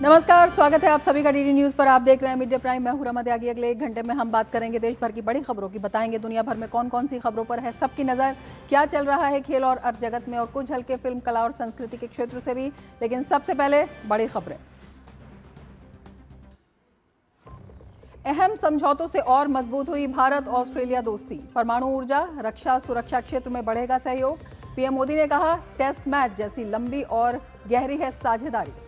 नमस्कार, स्वागत है आप सभी का डीडी न्यूज पर। आप देख रहे हैं मीडिया प्राइम। मैं हूं रमा त्यागी। अगले 1 घंटे में हम बात करेंगे देश भर की बड़ी खबरों की, बताएंगे दुनिया भर में कौन कौन सी खबरों पर है सबकी नजर, क्या चल रहा है खेल और अर्थ जगत में, और कुछ हल्के फिल्म, कला और संस्कृति के क्षेत्र से भी। लेकिन सबसे पहले बड़ी खबरें। अहम समझौतों से और मजबूत हुई भारत ऑस्ट्रेलिया दोस्ती। परमाणु ऊर्जा, रक्षा, सुरक्षा क्षेत्र में बढ़ेगा सहयोग। पीएम मोदी ने कहा, टेस्ट मैच जैसी लंबी और गहरी है साझेदारी।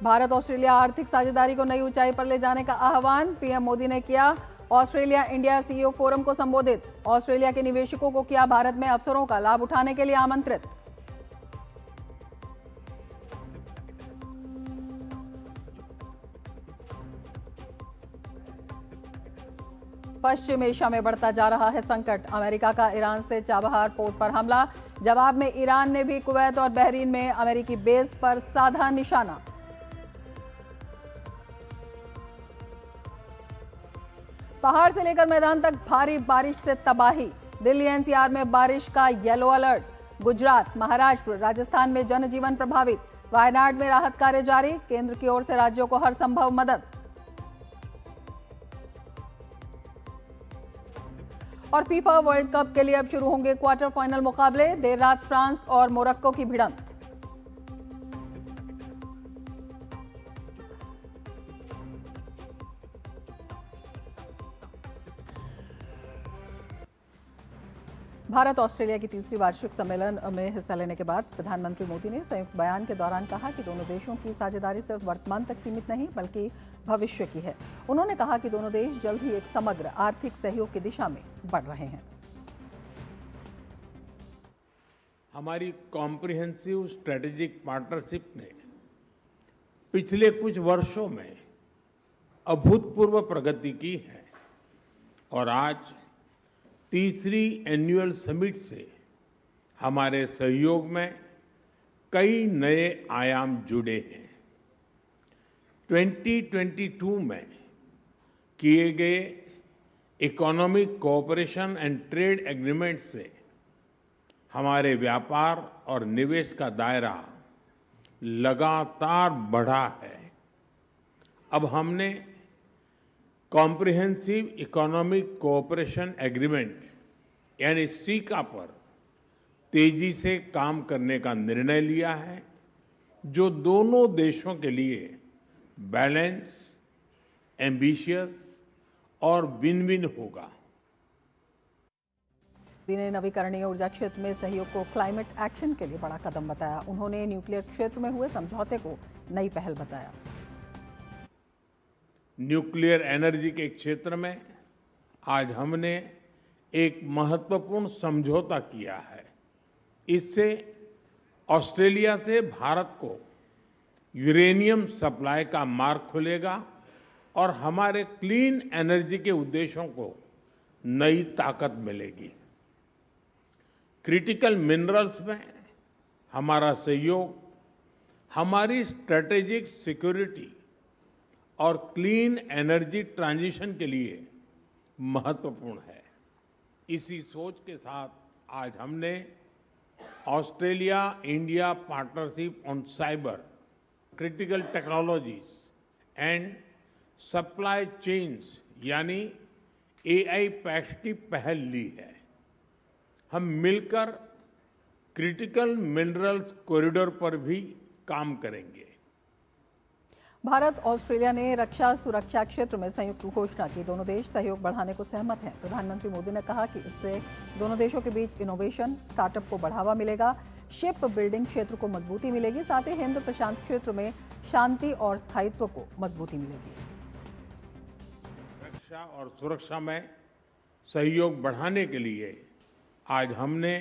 भारत ऑस्ट्रेलिया आर्थिक साझेदारी को नई ऊंचाई पर ले जाने का आह्वान। पीएम मोदी ने किया ऑस्ट्रेलिया इंडिया सीईओ फोरम को संबोधित। ऑस्ट्रेलिया के निवेशकों को किया भारत में अवसरों का लाभ उठाने के लिए आमंत्रित। पश्चिम एशिया में बढ़ता जा रहा है संकट। अमेरिका का ईरान से चाबहार पोर्ट पर हमला। जवाब में ईरान ने भी कुवैत और बहरीन में अमेरिकी बेस पर साधा निशाना। पहाड़ से लेकर मैदान तक भारी बारिश से तबाही। दिल्ली एनसीआर में बारिश का येलो अलर्ट। गुजरात, महाराष्ट्र, राजस्थान में जनजीवन प्रभावित। वायनाड में राहत कार्य जारी। केंद्र की ओर से राज्यों को हर संभव मदद। और फीफा वर्ल्ड कप के लिए अब शुरू होंगे क्वार्टर फाइनल मुकाबले। देर रात फ्रांस और मोरक्को की भिड़ंत। भारत ऑस्ट्रेलिया की तीसरी वार्षिक सम्मेलन में हिस्सा लेने के बाद प्रधानमंत्री मोदी ने संयुक्त बयान के दौरान कहा कि दोनों देशों की साझेदारी सिर्फ वर्तमान तक सीमित नहीं बल्कि भविष्य की है। उन्होंने कहा कि दोनों देश जल्द ही एक समग्र आर्थिक सहयोग की दिशा में बढ़ रहे हैं। हमारी कॉम्प्रिहेंसिव स्ट्रेटेजिक पार्टनरशिप ने पिछले कुछ वर्षों में अभूतपूर्व प्रगति की है और आज तीसरी एनुअल समिट से हमारे सहयोग में कई नए आयाम जुड़े हैं। 2022 में किए गए economic cooperation and trade agreement से हमारे व्यापार और निवेश का दायरा लगातार बढ़ा है। अब हमने कॉम्प्रिहेंसिव इकोनॉमिक कोऑपरेशन एग्रीमेंट यानी सीका पर तेजी से काम करने का निर्णय लिया है, जो दोनों देशों के लिए बैलेंस, एम्बिशियस और विन विन होगा। मोदी ने नवीकरणीय ऊर्जा क्षेत्र में सहयोग को क्लाइमेट एक्शन के लिए बड़ा कदम बताया। उन्होंने न्यूक्लियर क्षेत्र में हुए समझौते को नई पहल बताया। न्यूक्लियर एनर्जी के क्षेत्र में आज हमने एक महत्वपूर्ण समझौता किया है। इससे ऑस्ट्रेलिया से भारत को यूरेनियम सप्लाई का मार्ग खुलेगा और हमारे क्लीन एनर्जी के उद्देश्यों को नई ताकत मिलेगी। क्रिटिकल मिनरल्स में हमारा सहयोग हमारी स्ट्रेटेजिक सिक्योरिटी और क्लीन एनर्जी ट्रांजिशन के लिए महत्वपूर्ण है। इसी सोच के साथ आज हमने Australia India partnership on cyber, critical technologies and supply chains यानी एआई पैक्ट की पहल ली है। हम मिलकर क्रिटिकल मिनरल्स कॉरिडोर पर भी काम करेंगे। भारत ऑस्ट्रेलिया ने रक्षा सुरक्षा क्षेत्र में संयुक्त घोषणा की। दोनों देश सहयोग बढ़ाने को सहमत हैं। प्रधानमंत्री मोदी ने कहा कि इससे दोनों देशों के बीच इनोवेशन, स्टार्टअप को बढ़ावा मिलेगा, शिप बिल्डिंग क्षेत्र को मजबूती मिलेगी, साथ ही हिंद प्रशांत क्षेत्र में शांति और स्थायित्व को मजबूती मिलेगी। रक्षा और सुरक्षा में सहयोग बढ़ाने के लिए आज हमने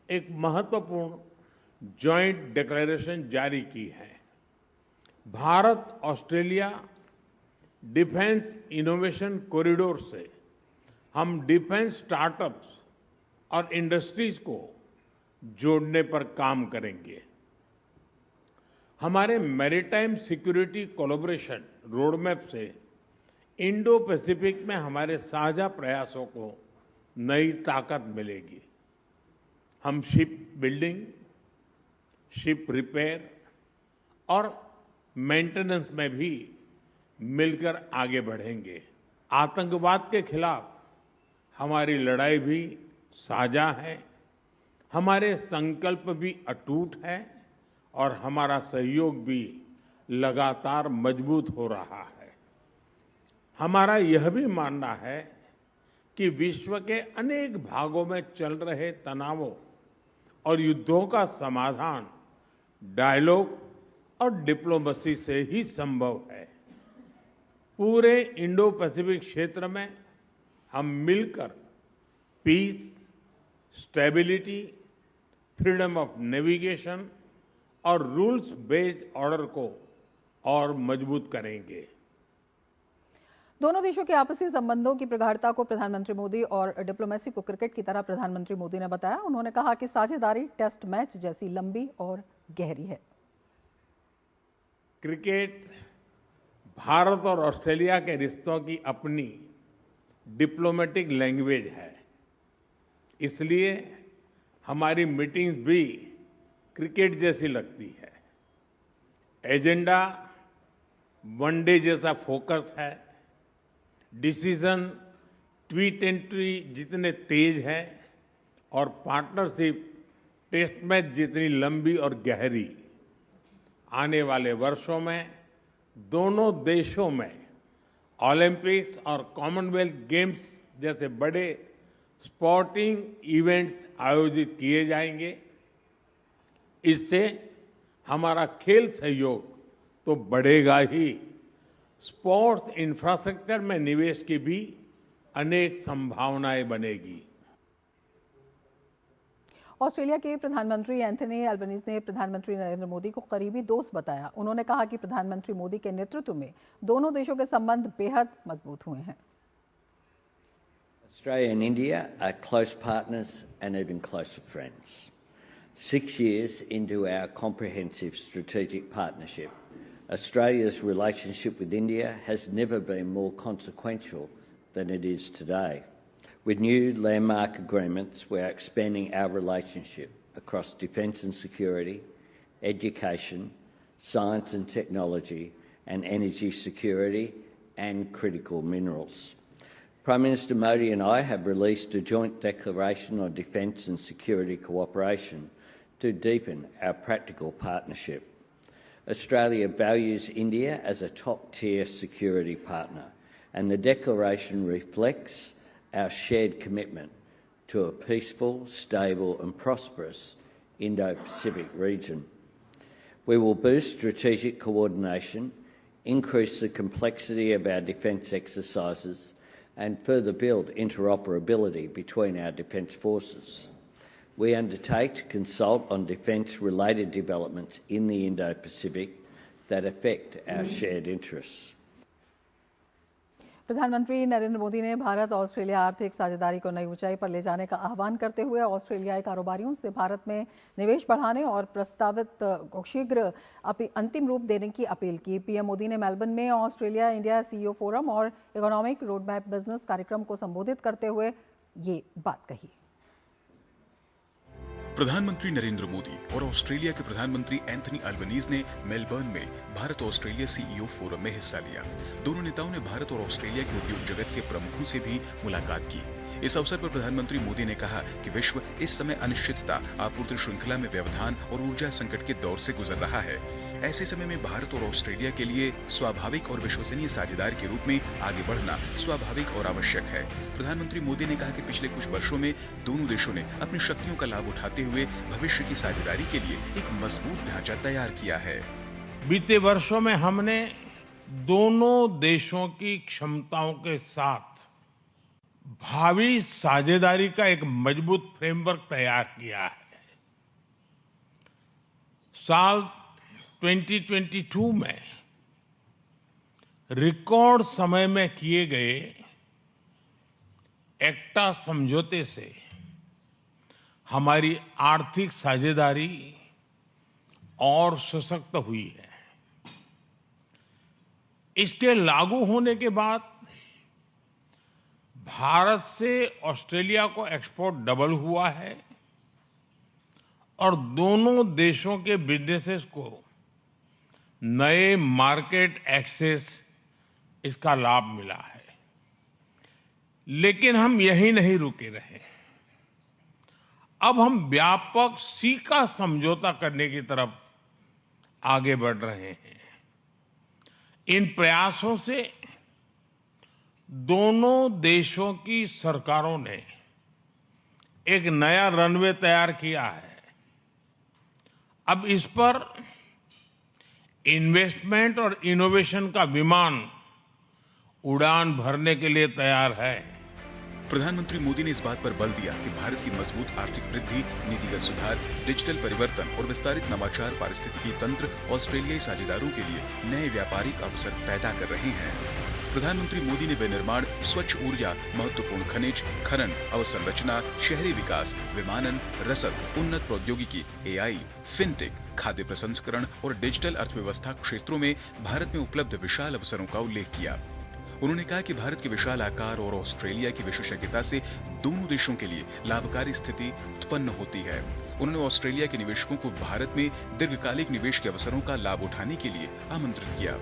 एक महत्वपूर्ण जॉइंट डिक्लेरेशन जारी की है। Bharat Australia defence innovation corridor से हम डिफेंस स्टार्टअप्स और इंडस्ट्रीज को जोड़ने पर काम करेंगे। हमारे मैरीटाइम सिक्योरिटी कोलैबोरेशन रोडमैप से इंडो पैसिफिक में हमारे साझा प्रयासों को नई ताकत मिलेगी। हम शिप बिल्डिंग, शिप रिपेयर और मेंटेनेंस में भी मिलकर आगे बढ़ेंगे। आतंकवाद के खिलाफ हमारी लड़ाई भी साझा है, हमारे संकल्प भी अटूट है और हमारा सहयोग भी लगातार मजबूत हो रहा है। हमारा यह भी मानना है कि विश्व के अनेक भागों में चल रहे तनावों और युद्धों का समाधान डायलॉग और डिप्लोमेसी से ही संभव है। पूरे इंडो पैसिफिक क्षेत्र में हम मिलकर peace, stability, freedom of navigation और रूल्स बेस्ड ऑर्डर को और मजबूत करेंगे। दोनों देशों के आपसी संबंधों की प्रगाढ़ता को प्रधानमंत्री मोदी और डिप्लोमेसी को क्रिकेट की तरह प्रधानमंत्री मोदी ने बताया। उन्होंने कहा कि साझेदारी टेस्ट मैच जैसी लंबी और गहरी है। क्रिकेट भारत और ऑस्ट्रेलिया के रिश्तों की अपनी डिप्लोमेटिक लैंग्वेज है, इसलिए हमारी मीटिंग्स भी क्रिकेट जैसी लगती है। एजेंडा वनडे जैसा फोकस है, डिसीजन T20 जितने तेज है और पार्टनरशिप टेस्ट मैच जितनी लंबी और गहरी। आने वाले वर्षों में दोनों देशों में ओलंपिक्स और कॉमनवेल्थ गेम्स जैसे बड़े स्पोर्टिंग इवेंट्स आयोजित किए जाएंगे। इससे हमारा खेल सहयोग तो बढ़ेगा ही, स्पोर्ट्स इंफ्रास्ट्रक्चर में निवेश की भी अनेक संभावनाएं बनेगी। ऑस्ट्रेलिया के प्रधानमंत्री एंथनी एल्बनीज ने प्रधानमंत्री नरेंद्र मोदी को करीबी दोस्त बताया। उन्होंने कहा कि प्रधानमंत्री मोदी के नेतृत्व में दोनों देशों के संबंध बेहद मजबूत हुए हैं। Australia and India are close partners and even closer friends. 6 years into our comprehensive strategic partnership, Australia's relationship with India has never been more consequential than it is today. With new landmark agreements, we are expanding our relationship across defence and security, education, science and technology, and energy security and critical minerals. Prime Minister Modi and I have released a joint declaration on defence and security cooperation to deepen our practical partnership. Australia values India as a top-tier security partner, and the declaration reflects our shared commitment to a peaceful, stable and prosperous Indo-Pacific region. We will boost strategic coordination, increase the complexity of our defence exercises and further build interoperability between our defence forces. We undertake to consult on defence-related developments in the Indo-Pacific that affect our shared interests. प्रधानमंत्री नरेंद्र मोदी ने Bharat Australia आर्थिक साझेदारी को नई ऊंचाई पर ले जाने का आह्वान करते हुए ऑस्ट्रेलियाई कारोबारियों से भारत में निवेश बढ़ाने और प्रस्तावित को शीघ्र अंतिम रूप देने की अपील की। पीएम मोदी ने मेलबर्न में ऑस्ट्रेलिया इंडिया सीईओ फोरम और इकोनॉमिक रोडमैप बिजनेस कार्यक्रम को संबोधित करते हुए ये बात कही। प्रधानमंत्री नरेंद्र मोदी और ऑस्ट्रेलिया के प्रधानमंत्री एंथनी अल्बनीज ने मेलबर्न में भारत ऑस्ट्रेलिया सीईओ फोरम में हिस्सा लिया। दोनों नेताओं ने भारत और ऑस्ट्रेलिया के उद्योग जगत के प्रमुखों से भी मुलाकात की। इस अवसर पर प्रधानमंत्री मोदी ने कहा कि विश्व इस समय अनिश्चितता, आपूर्ति श्रृंखला में व्यवधान और ऊर्जा संकट के दौर से गुजर रहा है। ऐसे समय में भारत और ऑस्ट्रेलिया के लिए स्वाभाविक और विश्वसनीय साझेदार के रूप में आगे बढ़ना स्वाभाविक और आवश्यक है। प्रधानमंत्री मोदी ने कहा कि पिछले कुछ वर्षों में दोनों देशों ने अपनी शक्तियों का लाभ उठाते हुए भविष्य की साझेदारी के लिए एक मजबूत ढांचा तैयार किया है। बीते वर्षों में हमने दोनों देशों की क्षमताओं के साथ भावी साझेदारी का एक मजबूत फ्रेमवर्क तैयार किया है। साल 2022 में रिकॉर्ड समय में किए गए एक्टा समझौते से हमारी आर्थिक साझेदारी और सशक्त हुई है। इसके लागू होने के बाद भारत से ऑस्ट्रेलिया को एक्सपोर्ट डबल हुआ है और दोनों देशों के बिजनेसेस को नए मार्केट एक्सेस इसका लाभ मिला है। लेकिन हम यही नहीं रुके रहे। अब हम व्यापक सीका समझौता करने की तरफ आगे बढ़ रहे हैं। इन प्रयासों से दोनों देशों की सरकारों ने एक नया रनवे तैयार किया है। अब इस पर इन्वेस्टमेंट और इनोवेशन का विमान उड़ान भरने के लिए तैयार है। प्रधानमंत्री मोदी ने इस बात पर बल दिया कि भारत की मजबूत आर्थिक वृद्धि, नीतिगत सुधार, डिजिटल परिवर्तन और विस्तारित नवाचार पारिस्थितिकी तंत्र ऑस्ट्रेलियाई साझेदारों के लिए नए व्यापारिक अवसर पैदा कर रहे हैं। प्रधानमंत्री मोदी ने विनिर्माण, स्वच्छ ऊर्जा, महत्वपूर्ण खनिज, खनन, अवसंरचना, शहरी विकास, विमानन, रसद, उन्नत प्रौद्योगिकी, एआई, फिनटेक, खाद्य प्रसंस्करण और डिजिटल अर्थव्यवस्था क्षेत्रों में भारत में उपलब्ध विशाल अवसरों का उल्लेख किया। उन्होंने कहा कि भारत के विशाल आकार और ऑस्ट्रेलिया की विशेषज्ञता से दोनों देशों के लिए लाभकारी स्थिति उत्पन्न होती है। उन्होंने ऑस्ट्रेलिया के निवेशकों को भारत में दीर्घकालिक निवेश के अवसरों का लाभ उठाने के लिए आमंत्रित किया।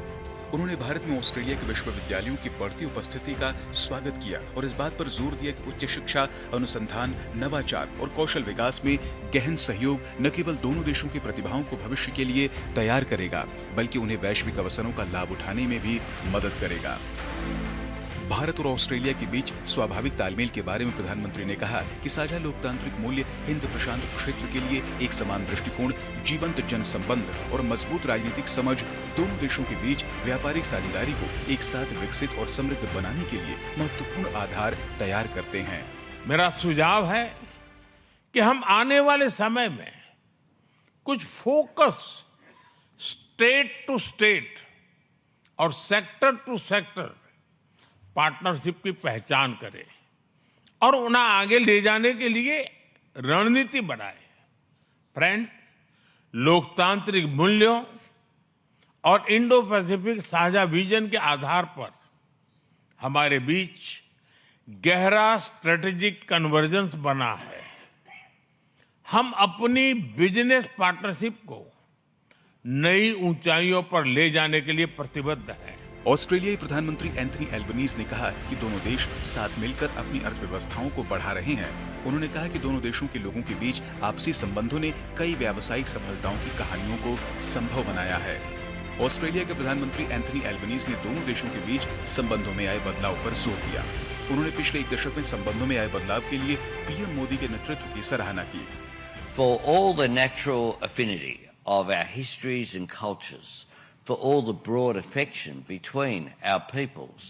उन्होंने भारत में ऑस्ट्रेलिया के विश्वविद्यालयों की बढ़ती उपस्थिति का स्वागत किया और इस बात पर जोर दिया कि उच्च शिक्षा, अनुसंधान, नवाचार और कौशल विकास में गहन सहयोग न केवल दोनों देशों की प्रतिभाओं को भविष्य के लिए तैयार करेगा, बल्कि उन्हें वैश्विक अवसरों का लाभ उठाने में भी मदद करेगा। भारत और ऑस्ट्रेलिया के बीच स्वाभाविक तालमेल के बारे में प्रधानमंत्री ने कहा कि साझा लोकतांत्रिक मूल्य हिंद प्रशांत क्षेत्र के लिए एक समान दृष्टिकोण, जीवंत जन संबंध और मजबूत राजनीतिक समझ दोनों देशों के बीच व्यापारिक साझेदारी को एक साथ विकसित और समृद्ध बनाने के लिए महत्वपूर्ण आधार तैयार करते हैं। मेरा सुझाव है कि हम आने वाले समय में कुछ फोकस स्टेट टू स्टेट और सेक्टर टू सेक्टर पार्टनरशिप की पहचान करें और उन्हें आगे ले जाने के लिए रणनीति बनाए। फ्रेंड्स, लोकतांत्रिक मूल्यों और इंडो पैसिफिक साझा विजन के आधार पर हमारे बीच गहरा स्ट्रेटेजिक कन्वर्जेंस बना है। हम अपनी बिजनेस पार्टनरशिप को नई ऊंचाइयों पर ले जाने के लिए प्रतिबद्ध हैं। ऑस्ट्रेलियाई प्रधानमंत्री एंथनी एल्बनीज ने कहा कि दोनों देश साथ मिलकर अपनी अर्थव्यवस्थाओं को बढ़ा रहे हैं। उन्होंने कहा कि दोनों देशों के लोगों के बीच आपसी संबंधों ने कई व्यावसायिक सफलताओं की कहानियों को संभव बनाया है। ऑस्ट्रेलिया के प्रधानमंत्री एंथनी एल्बनीज ने दोनों देशों के बीच संबंधों में आए बदलाव पर जोर दिया। उन्होंने पिछले एक दशक में संबंधों में आए बदलाव के लिए पीएम मोदी के नेतृत्व की सराहना की। For all the natural affinity of our histories and cultures, for all the broad affection between our peoples,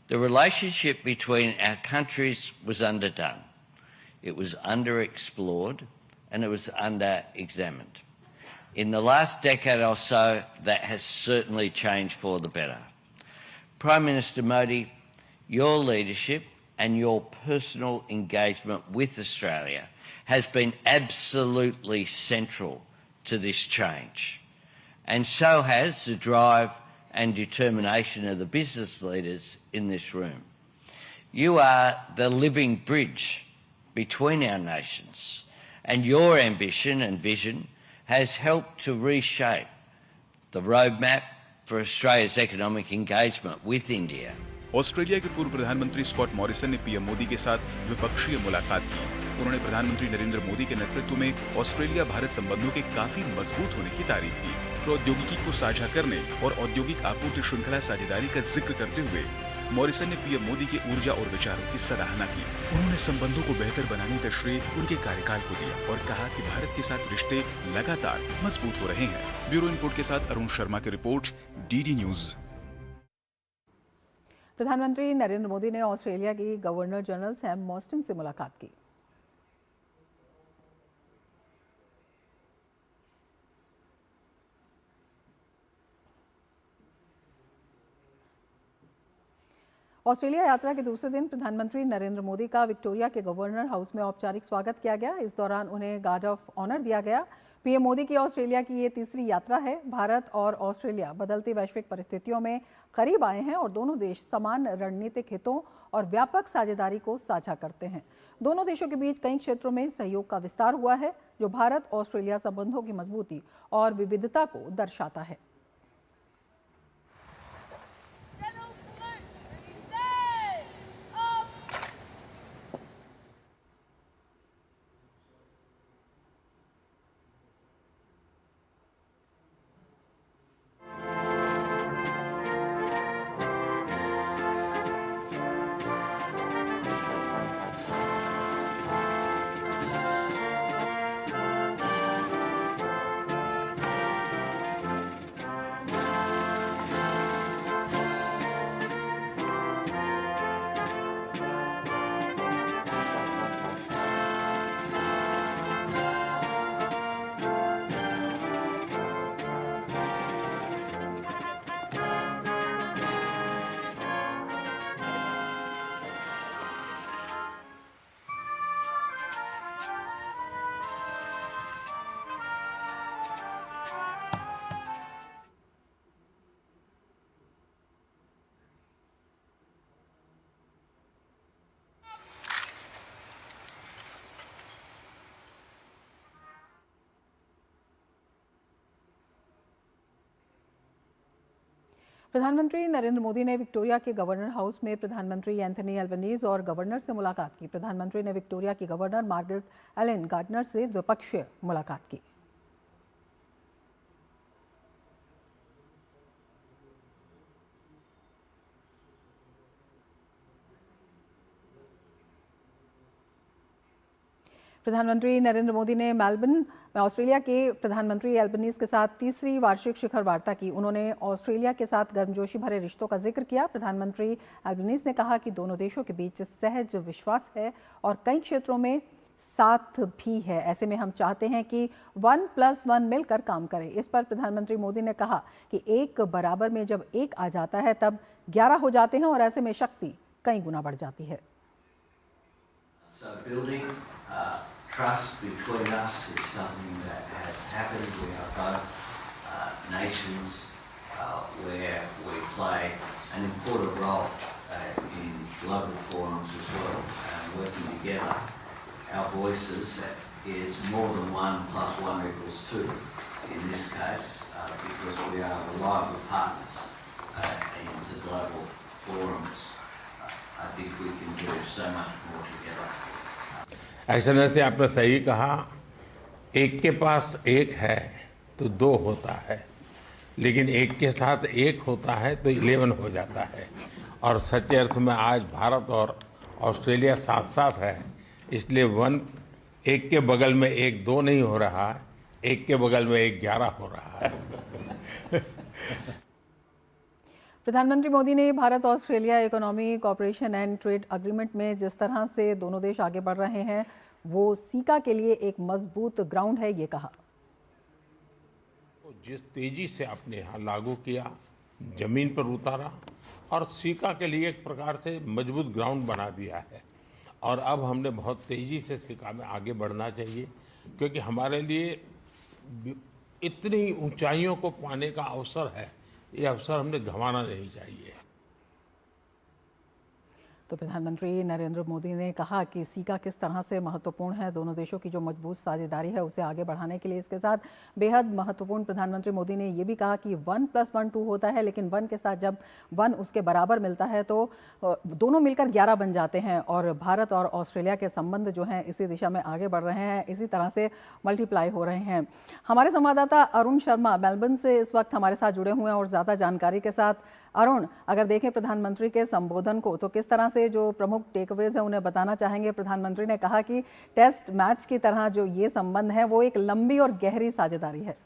the relationship between our countries was underdone. It was underexplored and it was under-examined. In the last decade or so, that has certainly changed for the better. Prime Minister Modi, your leadership and your personal engagement with Australia has been absolutely central to this change. And so has the drive and determination of the business leaders in this room. You are the living bridge between our nations, and your ambition and vision has helped to reshape the roadmap for Australia's economic engagement with India. Australia के पूर्व प्रधानमंत्री Scott Morrison ने PM Modi के साथ द्विपक्षीय मुलाकात की। उन्होंने प्रधानमंत्री नरेंद्र मोदी के नेतृत्व में ऑस्ट्रेलिया भारत संबंधों के काफी मजबूत होने की तारीफ की। प्रौद्योगिकी को साझा करने और औद्योगिक आपूर्ति श्रृंखला साझेदारी का जिक्र करते हुए मॉरिसन ने पीएम मोदी की ऊर्जा और विचारों की सराहना की। उन्होंने संबंधों को बेहतर बनाने का श्रेय उनके कार्यकाल को दिया और कहा कि भारत के साथ रिश्ते लगातार मजबूत हो रहे हैं। ब्यूरो इनपुट के साथ अरुण शर्मा की रिपोर्ट, डीडी न्यूज। प्रधानमंत्री नरेंद्र मोदी ने ऑस्ट्रेलिया की गवर्नर जनरल सैम मॉस्टन से मुलाकात की। ऑस्ट्रेलिया यात्रा के दूसरे दिन प्रधानमंत्री नरेंद्र मोदी का विक्टोरिया के गवर्नर हाउस में औपचारिक स्वागत किया गया। इस दौरान उन्हें गार्ड ऑफ ऑनर दिया गया। पीएम मोदी की ऑस्ट्रेलिया की ये तीसरी यात्रा है। भारत और ऑस्ट्रेलिया बदलती वैश्विक परिस्थितियों में करीब आए हैं और दोनों देश समान रणनीतिक हितों और व्यापक साझेदारी को साझा करते हैं। दोनों देशों के बीच कई क्षेत्रों में सहयोग का विस्तार हुआ है, जो भारत ऑस्ट्रेलिया संबंधों की मजबूती और विविधता को दर्शाता है। प्रधानमंत्री नरेंद्र मोदी ने विक्टोरिया के गवर्नर हाउस में प्रधानमंत्री एंथनी अल्बनीज और गवर्नर से मुलाकात की। प्रधानमंत्री ने विक्टोरिया की गवर्नर मार्गरेट एलन गार्डनर से द्विपक्षीय मुलाकात की। प्रधानमंत्री नरेंद्र मोदी ने मेलबर्न में ऑस्ट्रेलिया के प्रधानमंत्री एल्बनीज के साथ तीसरी वार्षिक शिखर वार्ता की। उन्होंने ऑस्ट्रेलिया के साथ गर्मजोशी भरे रिश्तों का जिक्र किया। प्रधानमंत्री एल्बनीज ने कहा कि दोनों देशों के बीच सहज विश्वास है और कई क्षेत्रों में साथ भी है। ऐसे में हम चाहते हैं कि 1+1 मिलकर काम करें। इस पर प्रधानमंत्री मोदी ने कहा कि एक बराबर में जब एक आ जाता है तब 11 हो जाते हैं और ऐसे में शक्ति कई गुना बढ़ जाती है। Trust between us is something that has happened. We are both nations where we play an important role in global forums as well, working together. Our voices is more than 1+1=2 in this case, because we are reliable partners in the global forums. I think we can do so much more together. Excellency, आपने सही कहा, एक के पास एक है तो 2 होता है, लेकिन एक के साथ एक होता है तो 11 हो जाता है। और सच्चे अर्थ में आज भारत और ऑस्ट्रेलिया साथ साथ है, इसलिए एक के बगल में एक 2 नहीं हो रहा, एक के बगल में एक 11 हो रहा है। प्रधानमंत्री मोदी ने Bharat Australia economy cooperation and trade agreement में जिस तरह से दोनों देश आगे बढ़ रहे हैं वो सीका के लिए एक मजबूत ग्राउंड है, ये कहा। जिस तेजी से आपने यहाँ लागू किया, जमीन पर उतारा और सीका के लिए एक प्रकार से मजबूत ग्राउंड बना दिया है, और अब हमने बहुत तेजी से सीका में आगे बढ़ना चाहिए, क्योंकि हमारे लिए इतनी ऊंचाइयों को पाने का अवसर है, ये अवसर हमने गंवाना नहीं चाहिए। तो प्रधानमंत्री नरेंद्र मोदी ने कहा कि सीका किस तरह से महत्वपूर्ण है। दोनों देशों की जो मजबूत साझेदारी है उसे आगे बढ़ाने के लिए इसके साथ बेहद महत्वपूर्ण। प्रधानमंत्री मोदी ने ये भी कहा कि 1+1 2 होता है, लेकिन 1 के साथ जब 1 उसके बराबर मिलता है तो दोनों मिलकर 11 बन जाते हैं। और भारत और ऑस्ट्रेलिया के संबंध जो हैं इसी दिशा में आगे बढ़ रहे हैं, इसी तरह से मल्टीप्लाई हो रहे हैं। हमारे संवाददाता अरुण शर्मा मेलबर्न से इस वक्त हमारे साथ जुड़े हुए हैं और ज़्यादा जानकारी के साथ। अरुण, अगर देखें प्रधानमंत्री के संबोधन को तो किस तरह से जो प्रमुख टेकअवेज है उन्हें बताना चाहेंगे। प्रधानमंत्री ने कहा कि टेस्ट मैच की तरह जो ये संबंध है वो एक लंबी और गहरी साझेदारी है।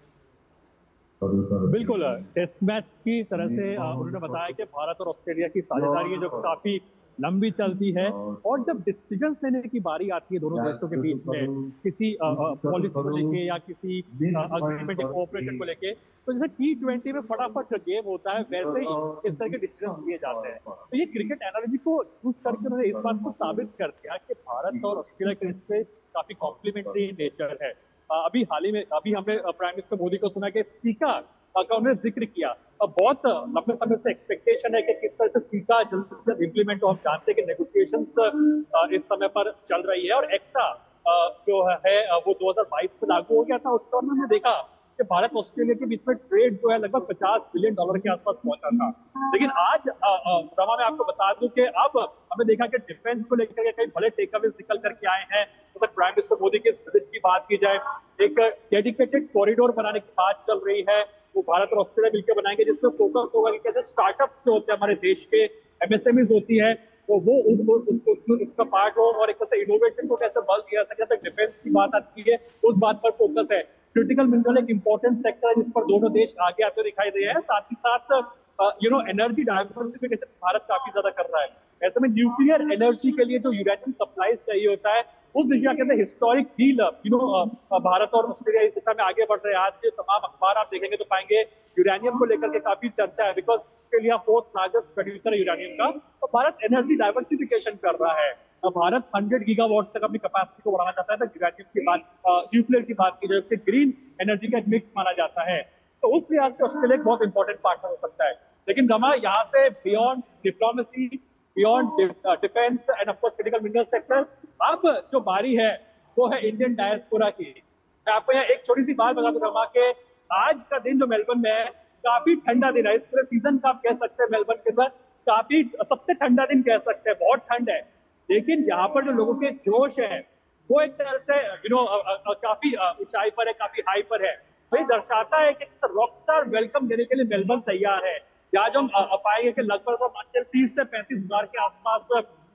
बिल्कुल, टेस्ट मैच की तरह से उन्होंने बताया कि भारत और ऑस्ट्रेलिया की साझेदारी है जो काफी लंबी चलती है, और जब डिसीजंस लेने की बारी आती है दोनों देशों के बीच में किसी पॉलिसी को लेके या किसी अग्रीमेंट कोऑपरेशन को लेके, तो जैसे T20 में फटाफट गेम होता है वैसे ही इस तरह के डिसीजन लिए जाते हैं। तो ये क्रिकेट एनालॉजी को यूज करके उन्होंने इस बात को साबित कर दिया कि भारत और ऑस्ट्रेलिया के रिश्ते काफी कॉम्प्लीमेंट्री नेचर है। अभी हाल ही में अभी हमने प्राइम मिनिस्टर मोदी को सुना कि सीका का उन्होंने जिक्र किया। अब बहुत लंबे समय से एक्सपेक्टेशन है कि किस तरह से सीका जल्द से जल्द इम्प्लीमेंट हो। हम जानते हैं कि नेगोशिएशंस इस समय पर चल रही है, और एक्टा जो है वो 2022 में लागू हो गया था। उस दौरान हमने देखा कि भारत ऑस्ट्रेलिया के बीच में ट्रेड जो है लगभग $50 बिलियन के आसपास पहुंचा था। लेकिन आज रमा, मैं आपको बता दूं कि अब हमें देखा कि डिफेंस को लेकर के कई बड़े टेकअवेज निकल करके आए हैं। तो प्राइम मिनिस्टर मोदी के इस विजिट की बात की जाए, एक डेडिकेटेड कॉरिडोर बनाने की बात चल रही है, वो भारत और ऑस्ट्रेलिया मिलकर बनाएंगे, जिसमें फोकस होगा कि कैसे स्टार्टअप जो होते हैं हमारे देश के, एमएसएमईज होती है, वो उसका पार्ट हो, और एक तरह से इनोवेशन को कैसे बल दिया सके। जैसे डिफेंस की बात आती है उस बात पर फोकस है। क्रिटिकल मिनरल एक इंपॉर्टेंट सेक्टर है जिस पर दोनों देश आगे आते दिखाई दे रहे हैं। साथ ही साथ एनर्जी डाइवर्सिफिकेशन भारत काफी ज्यादा कर रहा है। ऐसे में न्यूक्लियर एनर्जी के लिए जो यूरेनियम सप्लाईज चाहिए होता है, उस दिशा के अंदर हिस्टोरिक डील भारत और ऑस्ट्रेलिया इस दिशा में आगे बढ़ रहे हैं। आज के तमाम अखबार आप देखेंगे तो पाएंगे यूरेनियम को लेकर के काफी चर्चा है, because Australia 4th largest producer है यूरेनियम का। तो भारत एनर्जी डाइवर्सिफिकेशन कर रहा है। भारत 100 गीगावाट तक अपनी कैपेसिटी को बढ़ाना चाहता है। तो यूरेनियम की बात, न्यूक्लियर की बात की जाए, उसके ग्रीन एनर्जी का एक मिक्स माना जाता है। तो उस लिहाज से ऑस्ट्रेलिया एक बहुत इंपॉर्टेंट पार्टनर हो सकता है। लेकिन रमा, यहाँ से beyond diplomacy, beyond defence end of course critical mineral sector, अब जो बारी है वो है इंडियन डायस्पोरा की। मैं आपको यहाँ एक छोटी सी बात बता दूं रमा, के आज का दिन जो मेलबर्न में है, काफी ठंडा दिन है। इस पूरे सीजन का आप कह सकते हैं मेलबर्न के अंदर काफी सबसे ठंडा दिन कह सकते हैं, बहुत ठंड है। लेकिन यहाँ पर जो लोगों के जोश है वो एक तरह से काफी ऊंचाई पर है, काफी हाई पर है। वही दर्शाता है कि रॉकस्टार वेलकम देने के लिए मेलबर्न तैयार है। यहाँ जो हम पाएंगे कि लगभग 30 से 35 हजार के आसपास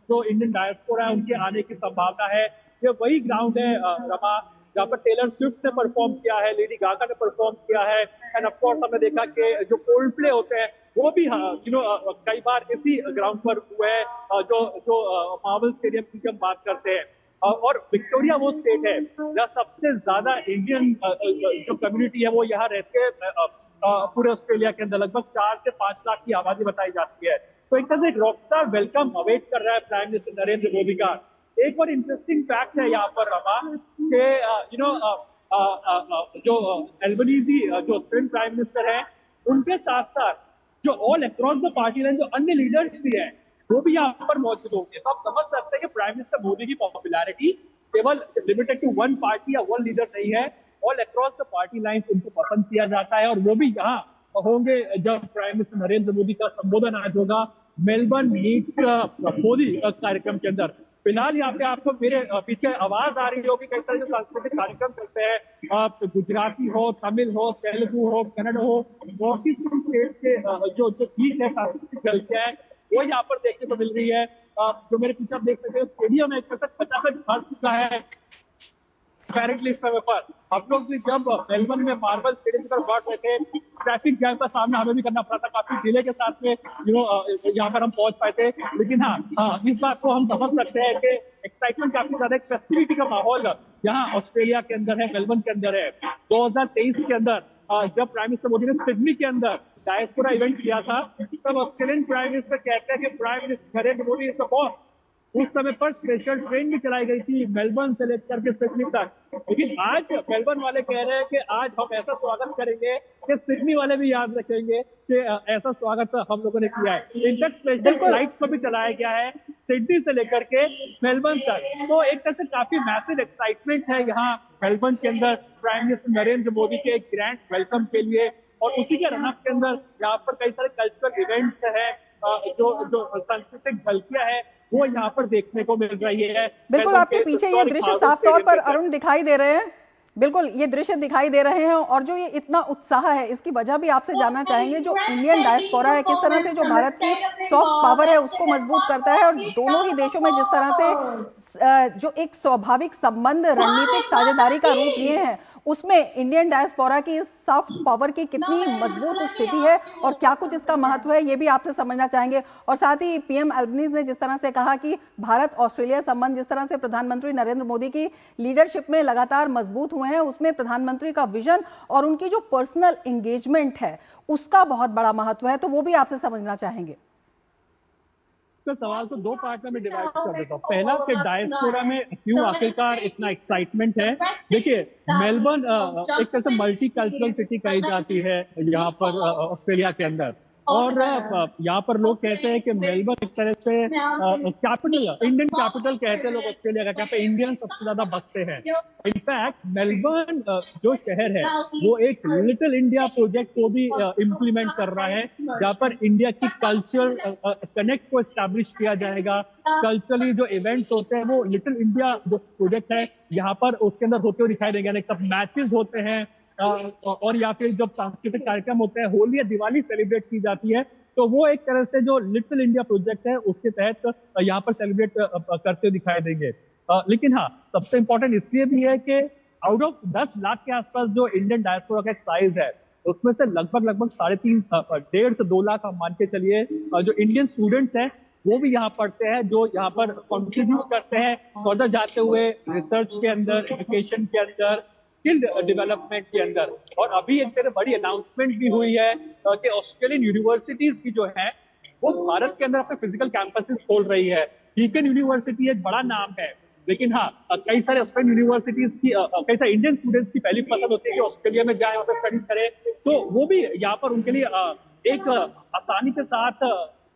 जो इंडियन डायस्पोरा है उनके आने की संभावना है। ये वही ग्राउंड है रमा जहाँ पर टेलर स्विफ्ट ने परफॉर्म किया है, लेडी गागा ने परफॉर्म किया है, एंड ऑफ कोर्स हमने देखा कि जो कोल्ड प्ले होते हैं वो भी कई बार इसी ग्राउंड पर हुए हैं, जो मार्वल स्टेडियम की हम बात करते हैं। और विक्टोरिया वो स्टेट है जहाँ सबसे ज्यादा इंडियन जो कम्युनिटी है वो यहाँ रहते हैं। पूरे ऑस्ट्रेलिया के अंदर लगभग 4 से 5 लाख की आबादी बताई जाती है। तो एक तरह से एक रॉकस्टार वेलकम अवेट कर रहा है प्राइम मिनिस्टर नरेंद्र मोदी का। एक और इंटरेस्टिंग फैक्ट है यहाँ पर रमा के जो एल्बनीजी जो ऑस्ट्रेलियन प्राइम मिनिस्टर है, उनके साथ साथ जो all across the party line जो अन्य लीडर्स भी हैं वो भी यहाँ पर मौजूद होंगे। तो आप समझ सकते हैं कि प्राइम मिनिस्टर मोदी की पॉपुलैरिटी केवल लिमिटेड टू वन पार्टी या वन लीडर नहीं है, all across the party line उनको पसंद किया जाता है। और वो भी यहाँ होंगे जब प्राइम मिनिस्टर नरेंद्र मोदी का संबोधन आज होगा मेलबर्न मीट मोदी कार्यक्रम के अंदर। फिलहाल यहाँ पे आपको मेरे पीछे आवाज आ रही होगी, कई सारे जो सांस्कृतिक कार्यक्रम करते हैं, आप गुजराती हो, तमिल हो, तेलुगु हो, कन्नड़ हो, नॉर्थ ईस्ट स्टेट के जो गीत है, सांस्कृतिक गलतियां हैं वो यहाँ पर देखने को मिल रही है। जो मेरे पीछे आप देख सकते हैं स्टेडियम एक फटाफट भर चुका है अपेरेंटली इस समय पर। हम लोग भी जब मेलबर्न में मार्बल स्टेडियम की तरफ बढ़ रहे थे, ट्रैफिक जैम का सामना हमें भी करना पड़ा था, काफी डिले के साथ में यहाँ पर हम पहुंच पाए थे। लेकिन हाँ इस बात को हम समझ सकते हैं कि एक्साइटमेंट काफी ज्यादा, एक फेस्टिविटी का माहौल यहाँ ऑस्ट्रेलिया के अंदर है, मेलबर्न के अंदर है। 2023 के अंदर जब प्राइम मिनिस्टर मोदी ने सिडनी के अंदर डायस्पोरा इवेंट किया था, तब ऑस्ट्रेलियन प्राइम मिनिस्टर कहते हैं कि prime minister Narendra Modi is the boss. उस समय पर स्पेशल ट्रेन भी चलाई गई थी मेलबर्न से लेकर के सिडनी तक। लेकिन आज मेलबर्न वाले कह रहे हैं कि आज हम ऐसा स्वागत करेंगे कि सिडनी वाले भी याद रखेंगे कि ऐसा स्वागत हम लोगों ने किया है। इनफैक्ट स्पेशल फ्लाइट्स को भी चलाया गया है सिडनी से लेकर के मेलबर्न तक। तो एक तरह से काफी मैसिव एक्साइटमेंट है यहाँ मेलबर्न के अंदर प्राइम मिनिस्टर नरेंद्र मोदी के एक ग्रैंड वेलकम के लिए। और उसी के रनअप के अंदर यहाँ पर कई सारे कल्चरल इवेंट्स है, जो सांस्कृतिक झलकियां है वो यहाँ पर देखने को मिल रही है। बिल्कुल आपके पीछे ये दृश्य साफ तौर पर अरुण दिखाई दे रहे हैं, बिल्कुल ये दृश्य दिखाई दे रहे हैं। और जो ये इतना उत्साह है इसकी वजह भी आपसे जानना चाहेंगे। जो इंडियन डायस्पोरा है किस तरह से जो भारत की सॉफ्ट पावर है उसको मजबूत करता है, और दोनों ही देशों में जिस तरह से जो एक स्वाभाविक संबंध रणनीतिक साझेदारी का रूप लिए हैं, उसमें इंडियन डायस्पोरा की इस सॉफ्ट पावर की कितनी मजबूत स्थिति है और क्या कुछ इसका महत्व है, ये भी आपसे समझना चाहेंगे। और साथ ही पीएम एल्बनीज ने जिस तरह से कहा कि भारत ऑस्ट्रेलिया संबंध जिस तरह से प्रधानमंत्री नरेंद्र मोदी की लीडरशिप में लगातार मजबूत हुए हैं, उसमें प्रधानमंत्री का विजन और उनकी जो पर्सनल एंगेजमेंट है उसका बहुत बड़ा महत्व है, तो वो भी आपसे समझना चाहेंगे। आपका सवाल तो दो पार्ट में मैं डिवाइड कर देता हूँ। पहला कि डायस्पोरा में क्यों आखिरकार इतना एक्साइटमेंट है। देखिए, मेलबर्न एक तरह से मल्टी कल्चरल सिटी कही जाती है यहाँ पर ऑस्ट्रेलिया के अंदर, और यहाँ पर लोग कहते हैं कि मेलबर्न एक तरह से कैपिटल, इंडियन कैपिटल कहते हैं लोग ऑस्ट्रेलिया का, जहाँ पे इंडियन सबसे ज्यादा बसते हैं। इनफैक्ट मेलबर्न जो शहर है वो एक लिटिल इंडिया प्रोजेक्ट को भी इम्प्लीमेंट कर रहा है, जहाँ पर इंडिया की कल्चर कनेक्ट को एस्टैब्लिश किया जाएगा। कल्चरली जो इवेंट्स होते हैं वो लिटिल इंडिया जो प्रोजेक्ट है यहाँ पर उसके अंदर होते हुए दिखाई देंगे। तब मैचेस होते हैं और या फिर जब सांस्कृतिक कार्यक्रम होते हैं, होली या दिवाली सेलिब्रेट की जाती है, तो वो एक तरह से जो लिटिल इंडिया प्रोजेक्ट है उसके तहत यहाँ पर सेलिब्रेट करते दिखाई देंगे। लेकिन हाँ, सबसे इम्पोर्टेंट इसलिए भी है कि आउट ऑफ 10 लाख के आसपास जो इंडियन डायस्पोरा का एक साइज है, उसमें से लगभग 1.5 से 2 लाख आप मान के चलिए जो इंडियन स्टूडेंट्स हैं वो भी यहाँ पढ़ते हैं, जो यहाँ पर कंट्रीब्यूट करते हैं फर्दर जाते हुए रिसर्च के अंदर, एजुकेशन के अंदर, स्किल डेवलपमेंट के अंदर। और अभी एक तरह बड़ी अनाउंसमेंट भी हुई है कि ऑस्ट्रेलियन यूनिवर्सिटीज की जो है वो भारत के अंदर अपने फिजिकल कैंपसेस खोल रही है। डीकन यूनिवर्सिटी एक बड़ा नाम है, लेकिन हाँ, कई सारे ऑस्ट्रेलियन यूनिवर्सिटीज की कई सारे इंडियन स्टूडेंट्स की पहली पसंद होती है कि ऑस्ट्रेलिया में जाए, वहाँ पे स्टडी करें, तो वो भी यहाँ पर उनके लिए एक आसानी के साथ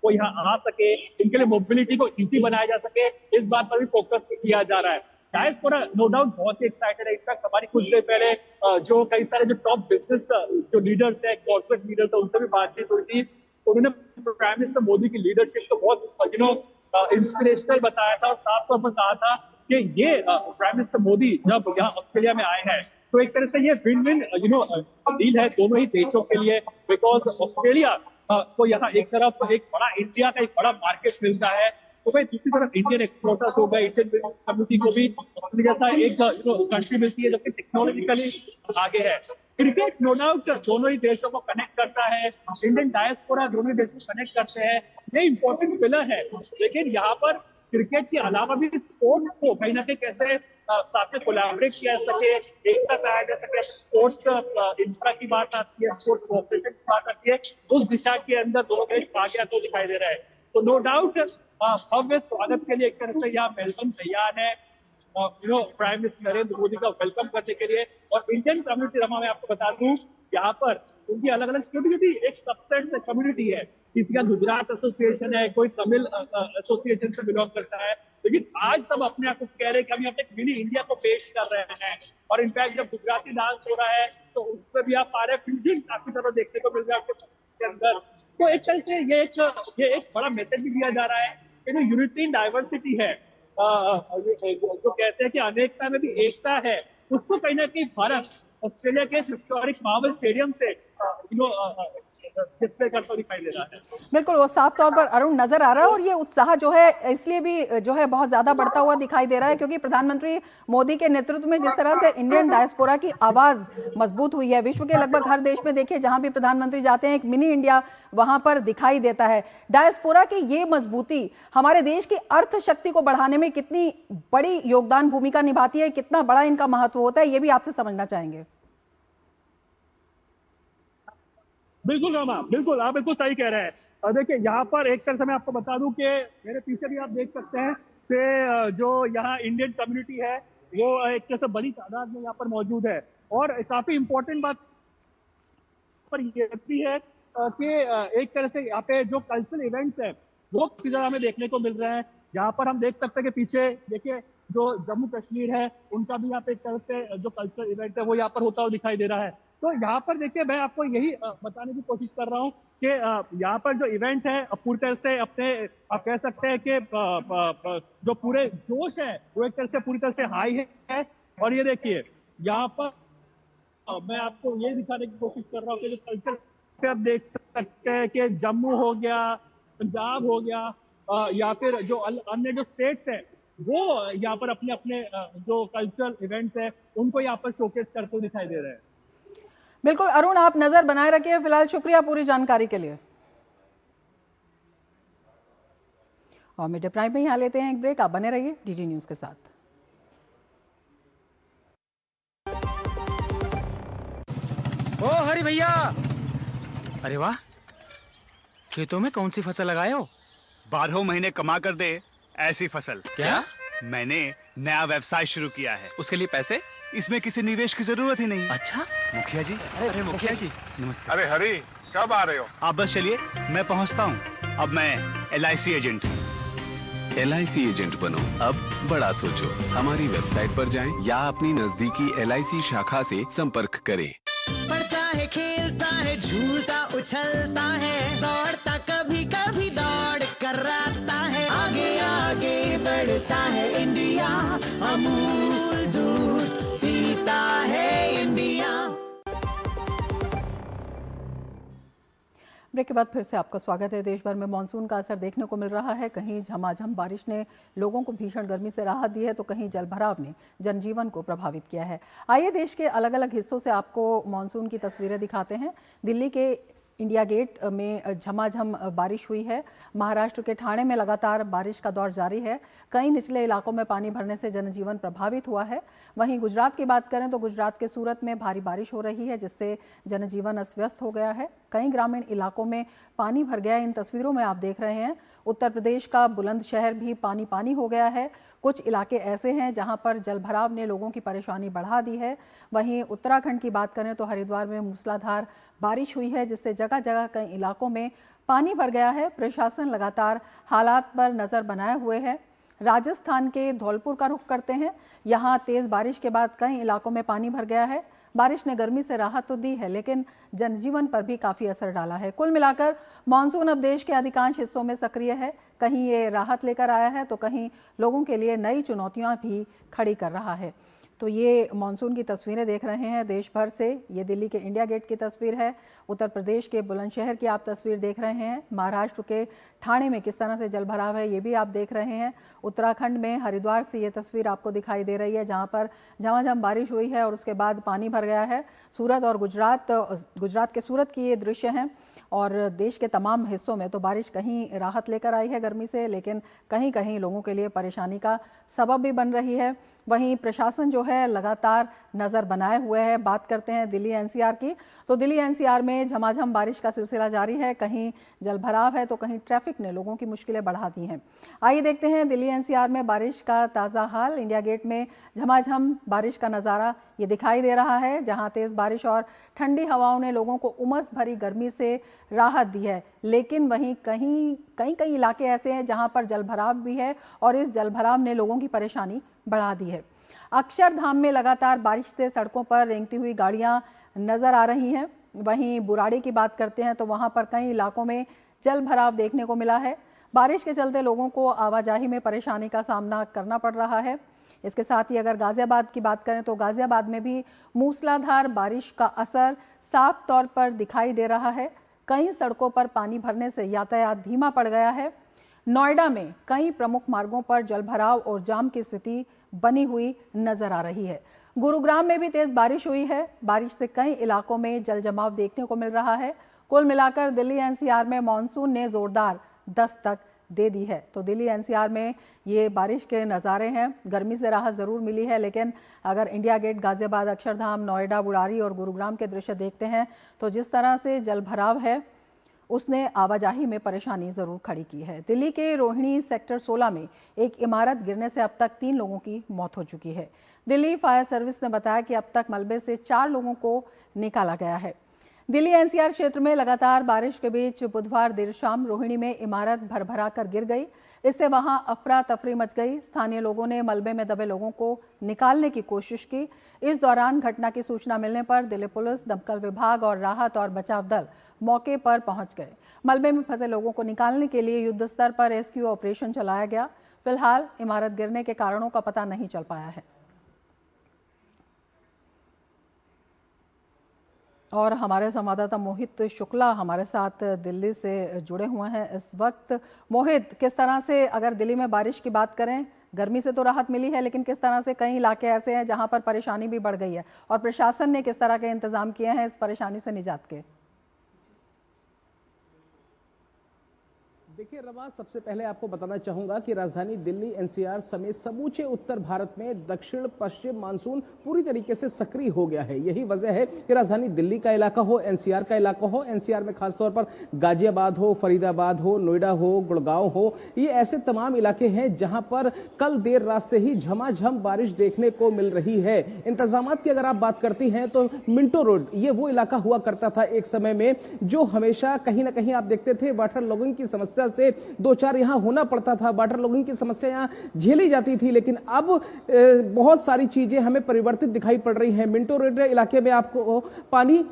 वो यहाँ आ सके, इनके लिए मोबिलिटी को इजी बनाया जा सके, इस बात पर भी फोकस किया जा रहा है। डायस्पोरा नो डाउट बहुत ही एक्साइटेड है। इनफैक्ट हमारी कुछ देर पहले जो कई सारे जो टॉप बिजनेस जो लीडर्स है, कॉर्पोरेट लीडर्स है, उनसे भी बातचीत हुई थी। उन्होंने प्राइम मिनिस्टर मोदी की लीडरशिप को बहुत इंस्पिरेशनल बताया था और साफ तौर पर कहा था कि ये प्राइम मिनिस्टर मोदी जब यहाँ ऑस्ट्रेलिया में आए हैं तो एक तरह से ये विन विन डील है दोनों ही देशों के लिए, बिकॉज ऑस्ट्रेलिया को यहाँ एक तरफ एक बड़ा इंडिया का एक बड़ा मार्केट मिलता है, तो भाई दूसरी तरफ इंडियन एक्सपोर्टर्स हो गए, इंडियन कम्युनिटी को भी अपने जैसा एक कंट्री मिलती है जो कि टेक्नोलॉजिकली आगे है। क्रिकेट नो डाउट दोनों ही देशों को कनेक्ट करता है, इंडियन डायस्पोरा दोनों ही देशों को कनेक्ट करते हैं, ये इंपॉर्टेंट पिलर है। लेकिन यहाँ पर क्रिकेट के अलावा भी स्पोर्ट्स को कहीं ना कहीं कैसे साथ में कोलैबोरेट किया जा सके, एकता पाया जा सके, स्पोर्ट्स इंफ्रा की बात आती है, स्पोर्ट्स कोऑपरेशन की बात आती है, उस दिशा के अंदर दोनों देश आगे आते हुए दिखाई दे रहा है। तो नो डाउट भव्य स्वागत के लिए एक तरह से यहाँ मेलबर्न तैयार है प्राइम मिनिस्टर नरेंद्र मोदी का वेलकम करने के लिए। और इंडियन कम्युनिटी, रमा मैं आपको बता दूं, यहाँ पर उनकी अलग अलग छोटी छोटी एक सबसेट कम्युनिटी है, किसी का गुजरात एसोसिएशन है, कोई तमिल एसोसिएशन से बिलोंग करता है, लेकिन आज सब अपने आप को कह रहे हैं कि हम यहाँ पे मिनी इंडिया को पेश कर रहे हैं। और इनफैक्ट जब गुजराती डांस हो रहा है तो उसमें भी आप आ रहे फ्यूजन काफी तरह देखने को मिल रहा है आपके अंदर। तो एक तरह से ये एक बड़ा मैसेज भी दिया जा रहा है कि जो यूनिटी इन डाइवर्सिटी है, जो कहते हैं कि अनेकता में भी एकता है, उसको कहीं ना कहीं भारत ऑस्ट्रेलिया के हिस्टोरिक मार्वल स्टेडियम से डिस्प्ले करता दिखाई दे रहा है। बिल्कुल, वो साफ तौर पर अरुण नजर आ रहा है और ये उत्साह जो है इसलिए भी जो है बहुत ज्यादा बढ़ता हुआ दिखाई दे रहा है क्योंकि प्रधानमंत्री मोदी के नेतृत्व में जिस तरह से इंडियन डायस्पोरा की आवाज मजबूत हुई है, विश्व के लगभग हर देश में देखिए जहां भी प्रधानमंत्री जाते हैं एक मिनी इंडिया वहां पर दिखाई देता है। डायस्पोरा की ये मजबूती हमारे देश की अर्थ शक्ति को बढ़ाने में कितनी बड़ी योगदान भूमिका निभाती है, कितना बड़ा इनका महत्व होता है, ये भी आपसे समझना चाहेंगे। बिल्कुल रामा, बिल्कुल आप बिल्कुल सही कह रहे हैं। देखिए यहाँ पर एक तरह से मैं आपको बता दूं कि मेरे पीछे भी आप देख सकते हैं कि जो यहाँ इंडियन कम्युनिटी है वो एक तरह से बड़ी तादाद में यहाँ पर मौजूद है। और काफी इम्पोर्टेंट बात पर ये भी है कि एक तरह से यहाँ पे जो कल्चरल इवेंट्स है वो किसी तरह हमें देखने को मिल रहे हैं। यहाँ पर हम देख सकते हैं कि पीछे देखिए जो जम्मू कश्मीर है उनका भी यहाँ पे एक तरह से जो कल्चरल इवेंट है वो यहाँ पर होता हुआ दिखाई दे रहा है। तो यहाँ पर देखिए मैं आपको यही बताने की कोशिश कर रहा हूँ कि यहाँ पर जो इवेंट है पूरी तरह से अपने आप कह सकते हैं कि जो पूरे जोश है वो एक तरह से पूरी तरह से हाई है। और ये देखिए यहाँ पर मैं आपको ये दिखाने की कोशिश कर रहा हूँ कि जो कल्चर पे आप देख सकते हैं कि जम्मू हो गया, पंजाब हो गया या फिर जो अन्य जो स्टेट्स है वो यहाँ पर अपने अपने जो कल्चरल इवेंट्स है उनको यहाँ पर शोकेस करते हुए दिखाई दे रहे हैं। बिल्कुल अरुण, आप नजर बनाए रखिए। फिलहाल शुक्रिया पूरी जानकारी के लिए। और मीडिया प्राइम में यहाँ लेते हैं एक ब्रेक, आप बने रहिए डीडी न्यूज के साथ। ओ हरी भैया, अरे वाह, खेतों में कौन सी फसल लगाए हो? 12 महीने कमा कर दे ऐसी फसल। क्या? मैंने नया व्यवसाय शुरू किया है। उसके लिए पैसे? इसमें किसी निवेश की जरूरत ही नहीं। अच्छा। मुखिया जी। अरे मुखिया जी, नमस्ते। अरे हरी, कब आ रहे हो? आप बस चलिए, मैं पहुंचता हूँ। अब मैं LIC एजेंट हूँ। LIC एजेंट बनो, अब बड़ा सोचो। हमारी वेबसाइट पर जाएं या अपनी नजदीकी LIC शाखा से संपर्क करें। पढ़ता है, खेलता है, झूलता उछलता है, दौड़ता कभी कभी दौड़ कराता है, आगे आगे बढ़ता है इंडिया, अमूल दूध पीता है इंडिया। ब्रेक के बाद फिर से आपका स्वागत है। देश भर में मानसून का असर देखने को मिल रहा है। कहीं झमाझम बारिश ने लोगों को भीषण गर्मी से राहत दी है, तो कहीं जलभराव ने जनजीवन को प्रभावित किया है। आइए देश के अलग अलग हिस्सों से आपको मानसून की तस्वीरें दिखाते हैं। दिल्ली के इंडिया गेट में झमाझम बारिश हुई है। महाराष्ट्र के ठाणे में लगातार बारिश का दौर जारी है। कई निचले इलाकों में पानी भरने से जनजीवन प्रभावित हुआ है। वहीं गुजरात की बात करें तो गुजरात के सूरत में भारी बारिश हो रही है, जिससे जनजीवन अस्त-व्यस्त हो गया है। कई ग्रामीण इलाकों में पानी भर गया है। इन तस्वीरों में आप देख रहे हैं उत्तर प्रदेश का बुलंदशहर भी पानी पानी हो गया है। कुछ इलाके ऐसे हैं जहां पर जलभराव ने लोगों की परेशानी बढ़ा दी है। वहीं उत्तराखंड की बात करें तो हरिद्वार में मूसलाधार बारिश हुई है, जिससे जगह जगह कई इलाकों में पानी भर गया है। प्रशासन लगातार हालात पर नज़र बनाए हुए है। राजस्थान के धौलपुर का रुख करते हैं। यहाँ तेज़ बारिश के बाद कई इलाकों में पानी भर गया है। बारिश ने गर्मी से राहत तो दी है, लेकिन जनजीवन पर भी काफ़ी असर डाला है। कुल मिलाकर मानसून अब देश के अधिकांश हिस्सों में सक्रिय है। कहीं ये राहत लेकर आया है तो कहीं लोगों के लिए नई चुनौतियां भी खड़ी कर रहा है। तो ये मानसून की तस्वीरें देख रहे हैं देश भर से। ये दिल्ली के इंडिया गेट की तस्वीर है। उत्तर प्रदेश के बुलंदशहर की आप तस्वीर देख रहे हैं। महाराष्ट्र के ठाणे में किस तरह से जलभराव है ये भी आप देख रहे हैं। उत्तराखंड में हरिद्वार से ये तस्वीर आपको दिखाई दे रही है, जहाँ पर झमाझम बारिश हुई है और उसके बाद पानी भर गया है। सूरत और गुजरात के सूरत की ये दृश्य हैं। और देश के तमाम हिस्सों में तो बारिश कहीं राहत लेकर आई है गर्मी से, लेकिन कहीं कहीं लोगों के लिए परेशानी का सबब भी बन रही है। वहीं प्रशासन जो है लगातार नज़र बनाए हुए है। बात करते हैं दिल्ली NCR की, तो दिल्ली NCR में झमाझम बारिश का सिलसिला जारी है। कहीं जलभराव है तो कहीं ट्रैफिक ने लोगों की मुश्किलें बढ़ा दी हैं। आइए देखते हैं दिल्ली NCR में बारिश का ताज़ा हाल। इंडिया गेट में झमाझम बारिश का नज़ारा ये दिखाई दे रहा है, जहां तेज़ बारिश और ठंडी हवाओं ने लोगों को उमस भरी गर्मी से राहत दी है। लेकिन वहीं कई इलाके ऐसे हैं जहां पर जलभराव भी है और इस जलभराव ने लोगों की परेशानी बढ़ा दी है। अक्षरधाम में लगातार बारिश से सड़कों पर रेंगती हुई गाड़ियां नजर आ रही हैं। वहीं बुराड़ी की बात करते हैं तो वहां पर कई इलाकों में जलभराव देखने को मिला है। बारिश के चलते लोगों को आवाजाही में परेशानी का सामना करना पड़ रहा है। इसके साथ ही अगर गाजियाबाद की बात करें तो गाजियाबाद में भी मूसलाधार बारिश का असर साफ तौर पर दिखाई दे रहा है। कई सड़कों पर पानी भरने से यातायात धीमा पड़ गया है। नोएडा में कई प्रमुख मार्गों पर जलभराव और जाम की स्थिति बनी हुई नजर आ रही है। गुरुग्राम में भी तेज बारिश हुई है। बारिश से कई इलाकों में जल जमाव देखने को मिल रहा है। कुल मिलाकर दिल्ली NCR में मानसून ने जोरदार दस्तक दे दी है। तो दिल्ली NCR में ये बारिश के नज़ारे हैं। गर्मी से राहत ज़रूर मिली है, लेकिन अगर इंडिया गेट, गाजियाबाद, अक्षरधाम, नोएडा, बुराड़ी और गुरुग्राम के दृश्य देखते हैं तो जिस तरह से जलभराव है उसने आवाजाही में परेशानी ज़रूर खड़ी की है। दिल्ली के रोहिणी सेक्टर 16 में एक इमारत गिरने से अब तक 3 लोगों की मौत हो चुकी है। दिल्ली फायर सर्विस ने बताया कि अब तक मलबे से 4 लोगों को निकाला गया है। दिल्ली NCR क्षेत्र में लगातार बारिश के बीच बुधवार देर शाम रोहिणी में इमारत भरभरा कर गिर गई। इससे वहां अफरा तफरी मच गई। स्थानीय लोगों ने मलबे में दबे लोगों को निकालने की कोशिश की। इस दौरान घटना की सूचना मिलने पर दिल्ली पुलिस, दमकल विभाग और राहत और बचाव दल मौके पर पहुंच गए। मलबे में फंसे लोगों को निकालने के लिए युद्ध स्तर पर रेस्क्यू ऑपरेशन चलाया गया। फिलहाल इमारत गिरने के कारणों का पता नहीं चल पाया है। और हमारे संवाददाता मोहित शुक्ला हमारे साथ दिल्ली से जुड़े हुए हैं इस वक्त। मोहित, किस तरह से अगर दिल्ली में बारिश की बात करें, गर्मी से तो राहत मिली है, लेकिन किस तरह से कई इलाके ऐसे हैं जहां पर परेशानी भी बढ़ गई है और प्रशासन ने किस तरह के इंतजाम किए हैं इस परेशानी से निजात के? देखिए रमा, सबसे पहले आपको बताना चाहूंगा कि राजधानी दिल्ली एनसीआर समेत समूचे उत्तर भारत में दक्षिण पश्चिम मानसून पूरी तरीके से सक्रिय हो गया है। यही वजह है कि राजधानी दिल्ली का इलाका हो, एनसीआर का इलाका हो, एनसीआर में खासतौर पर गाजियाबाद हो, फरीदाबाद हो, नोएडा हो, गुड़गांव हो, ये ऐसे तमाम इलाके हैं जहां पर कल देर रात से ही झमाझम बारिश देखने को मिल रही है। इंतजामात की अगर आप बात करती हैं तो मिंटो रोड ये वो इलाका हुआ करता था एक समय में जो हमेशा कहीं ना कहीं आप देखते थे वाटर लॉगिंग की समस्या से दो चार यहां होना पड़ता था, वाटर लॉगिंग की समस्या यहां झेली जाती थी। लेकिन अब बहुत सारी चीजें हमें परिवर्तित दिखाई पड़ रही हैं। मिंटो रोड इलाके में आपको पानी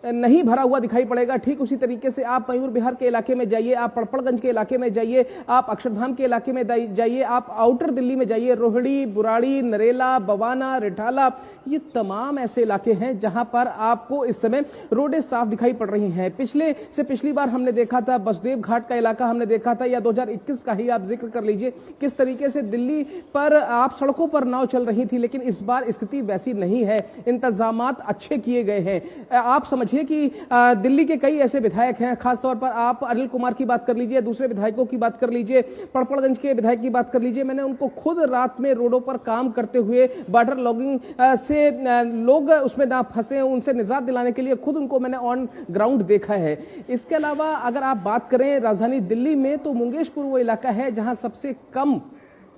नहीं भरा हुआ दिखाई पड़ेगा। ठीक उसी तरीके से आप मयूर विहार के इलाके में जाइए, आप पड़पड़गंज के इलाके में जाइए, आप अक्षरधाम के इलाके में जाइए, आप आउटर दिल्ली में जाइए, रोहिणी, बुराड़ी, नरेला, बवाना, रिठाला, ये तमाम ऐसे इलाके हैं जहां पर आपको इस समय रोडें साफ दिखाई पड़ रही हैं। पिछली बार हमने देखा था बसदेव घाट का इलाका हमने देखा था, या 2021 का ही आप जिक्र कर लीजिए किस तरीके से दिल्ली पर आप सड़कों पर नाव चल रही थी। लेकिन इस बार स्थिति वैसी नहीं है, इंतजामात अच्छे किए गए हैं। आप समझिए कि दिल्ली के कई ऐसे विधायक हैं, खासतौर पर आप अनिल कुमार की बात कर लीजिए, दूसरे विधायकों की बात कर लीजिए, पड़पड़गंज के विधायक की बात कर लीजिए, मैंने उनको खुद रात में रोडों पर काम करते हुए वाटर लॉगिंग से लोग उसमें ना फंसे उनसे निजात दिलाने के लिए खुद उनको मैंने ऑन ग्राउंड देखा है। इसके अलावा अगर आप बात करें राजधानी दिल्ली में तो मुंगेशपुर वो इलाका है जहां सबसे कम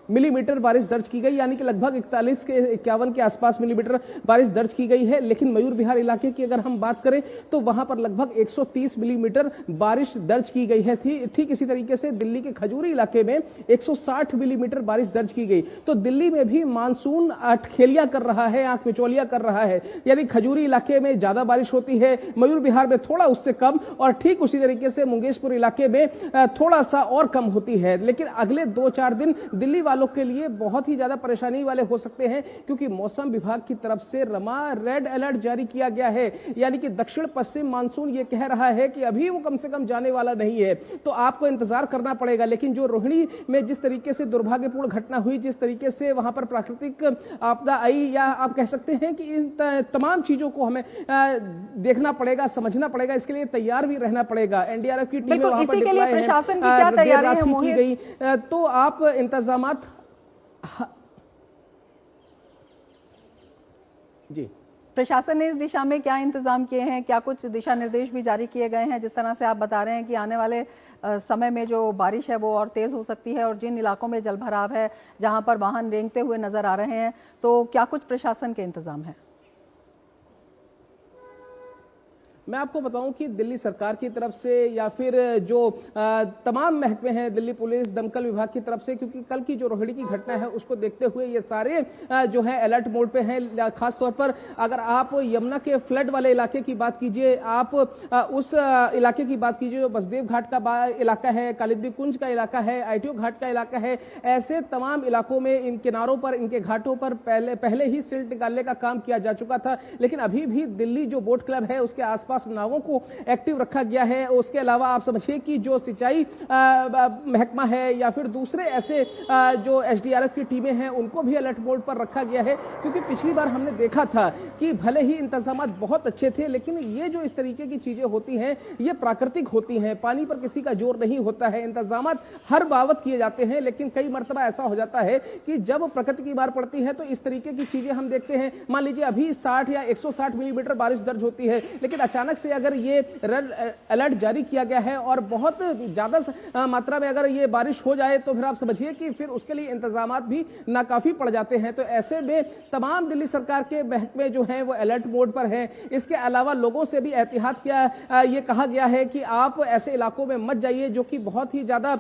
मिलीमीटर बारिश दर्ज की गई, यानी कि लगभग 41 के 51 के आसपास मिलीमीटर बारिश दर्ज की गई है। लेकिन मयूर विहार इलाके की अगर हम बात करें तो वहां पर लगभग 130 मिलीमीटर बारिश दर्ज की गई है। ठीक इसी तरीके से दिल्ली के खजूरी इलाके में 160 मिलीमीटर बारिश दर्ज की गई। तो दिल्ली में भी मानसून अटखेलियां कर रहा है, आंख मिचौलियां कर रहा है, यानी खजूरी इलाके में ज्यादा बारिश होती है, मयूर विहार में थोड़ा उससे कम, और ठीक उसी तरीके से मुंगेशपुर इलाके में थोड़ा सा और कम होती है। लेकिन अगले 2-4 दिन दिल्ली लोग के लिए बहुत ही ज्यादा परेशानी वाले हो सकते हैं, क्योंकि मौसम विभाग की तरफ से रमा रेड अलर्ट जारी किया गया है। यानी कि दक्षिण पश्चिम मानसून ये कह रहा है कि अभी वो कम से कम जाने वाला नहीं है, तो आपको इंतजार करना पड़ेगा। लेकिन जो रोहिणी में जिस तरीके से दुर्भाग्यपूर्ण घटना हुई, जिस तरीके से वहां पर प्राकृतिक आपदा आई, या आप कह सकते हैं कि इन तमाम चीजों को हमें देखना पड़ेगा, समझना पड़ेगा, इसके लिए तैयार भी रहना पड़ेगा। एनडीआरएफ की टीमें वहां पर डिप्लॉय हैं, प्रशासन की क्या तैयारी की गई, तो आप इंतजामात जी प्रशासन ने इस दिशा में क्या इंतजाम किए हैं? क्या कुछ दिशा निर्देश भी जारी किए गए हैं? जिस तरह से आप बता रहे हैं कि आने वाले समय में जो बारिश है वो और तेज हो सकती है, और जिन इलाकों में जलभराव है, जहां पर वाहन रेंगते हुए नजर आ रहे हैं, तो क्या कुछ प्रशासन के इंतजाम है? मैं आपको बताऊं कि दिल्ली सरकार की तरफ से या फिर जो तमाम महकमे हैं, दिल्ली पुलिस, दमकल विभाग की तरफ से, क्योंकि कल की जो रोहिणी की घटना है उसको देखते हुए ये सारे जो है अलर्ट मोड पे हैं। खासतौर पर अगर आप यमुना के फ्लड वाले इलाके की बात कीजिए, आप उस इलाके की बात कीजिए जो बसदेव घाट का इलाका है, कालिंदी कुंज का इलाका है, आईटीओ घाट का इलाका है, ऐसे तमाम इलाकों में इन किनारों पर, इनके घाटों पर पहले ही सिल्ट निकालने का काम किया जा चुका था। लेकिन अभी भी दिल्ली जो बोट क्लब है उसके आसपास नावों को एक्टिव रखा गया है। उसके अलावा आप समझिए कि जो सिंचाई महकमा है या फिर दूसरे ऐसे जो एसडीआरएफ की टीमें हैं उनको भी अलर्ट मोड पर रखा गया है, क्योंकि पिछली बार हमने देखा था कि भले ही इंतजामात बहुत अच्छे थे, लेकिन ये जो इस तरीके की चीजें होती हैं ये प्राकृतिक होती हैं, पानी पर किसी का जोर नहीं होता है। इंतजामात हर बावत किए जाते हैं, लेकिन कई मरतबा ऐसा हो जाता है कि जब प्रकृति की मार पड़ती है तो इस तरीके की चीजें हम देखते हैं। मान लीजिए अभी 60 या 160 मिलीमीटर बारिश दर्ज होती है, लेकिन अचानक से अगर ये रेड अलर्ट जारी किया गया है और बहुत ज्यादा मात्रा में अगर ये बारिश हो जाए तो फिर आप समझिए कि फिर उसके लिए इंतजामात भी नाकाफी पड़ जाते हैं। तो ऐसे में तमाम दिल्ली सरकार के महकमे जो हैं वो अलर्ट मोड पर हैं। इसके अलावा लोगों से भी एहतियात किया ये कहा गया है कि आप ऐसे इलाकों में मत जाइए जो कि बहुत ही ज्यादा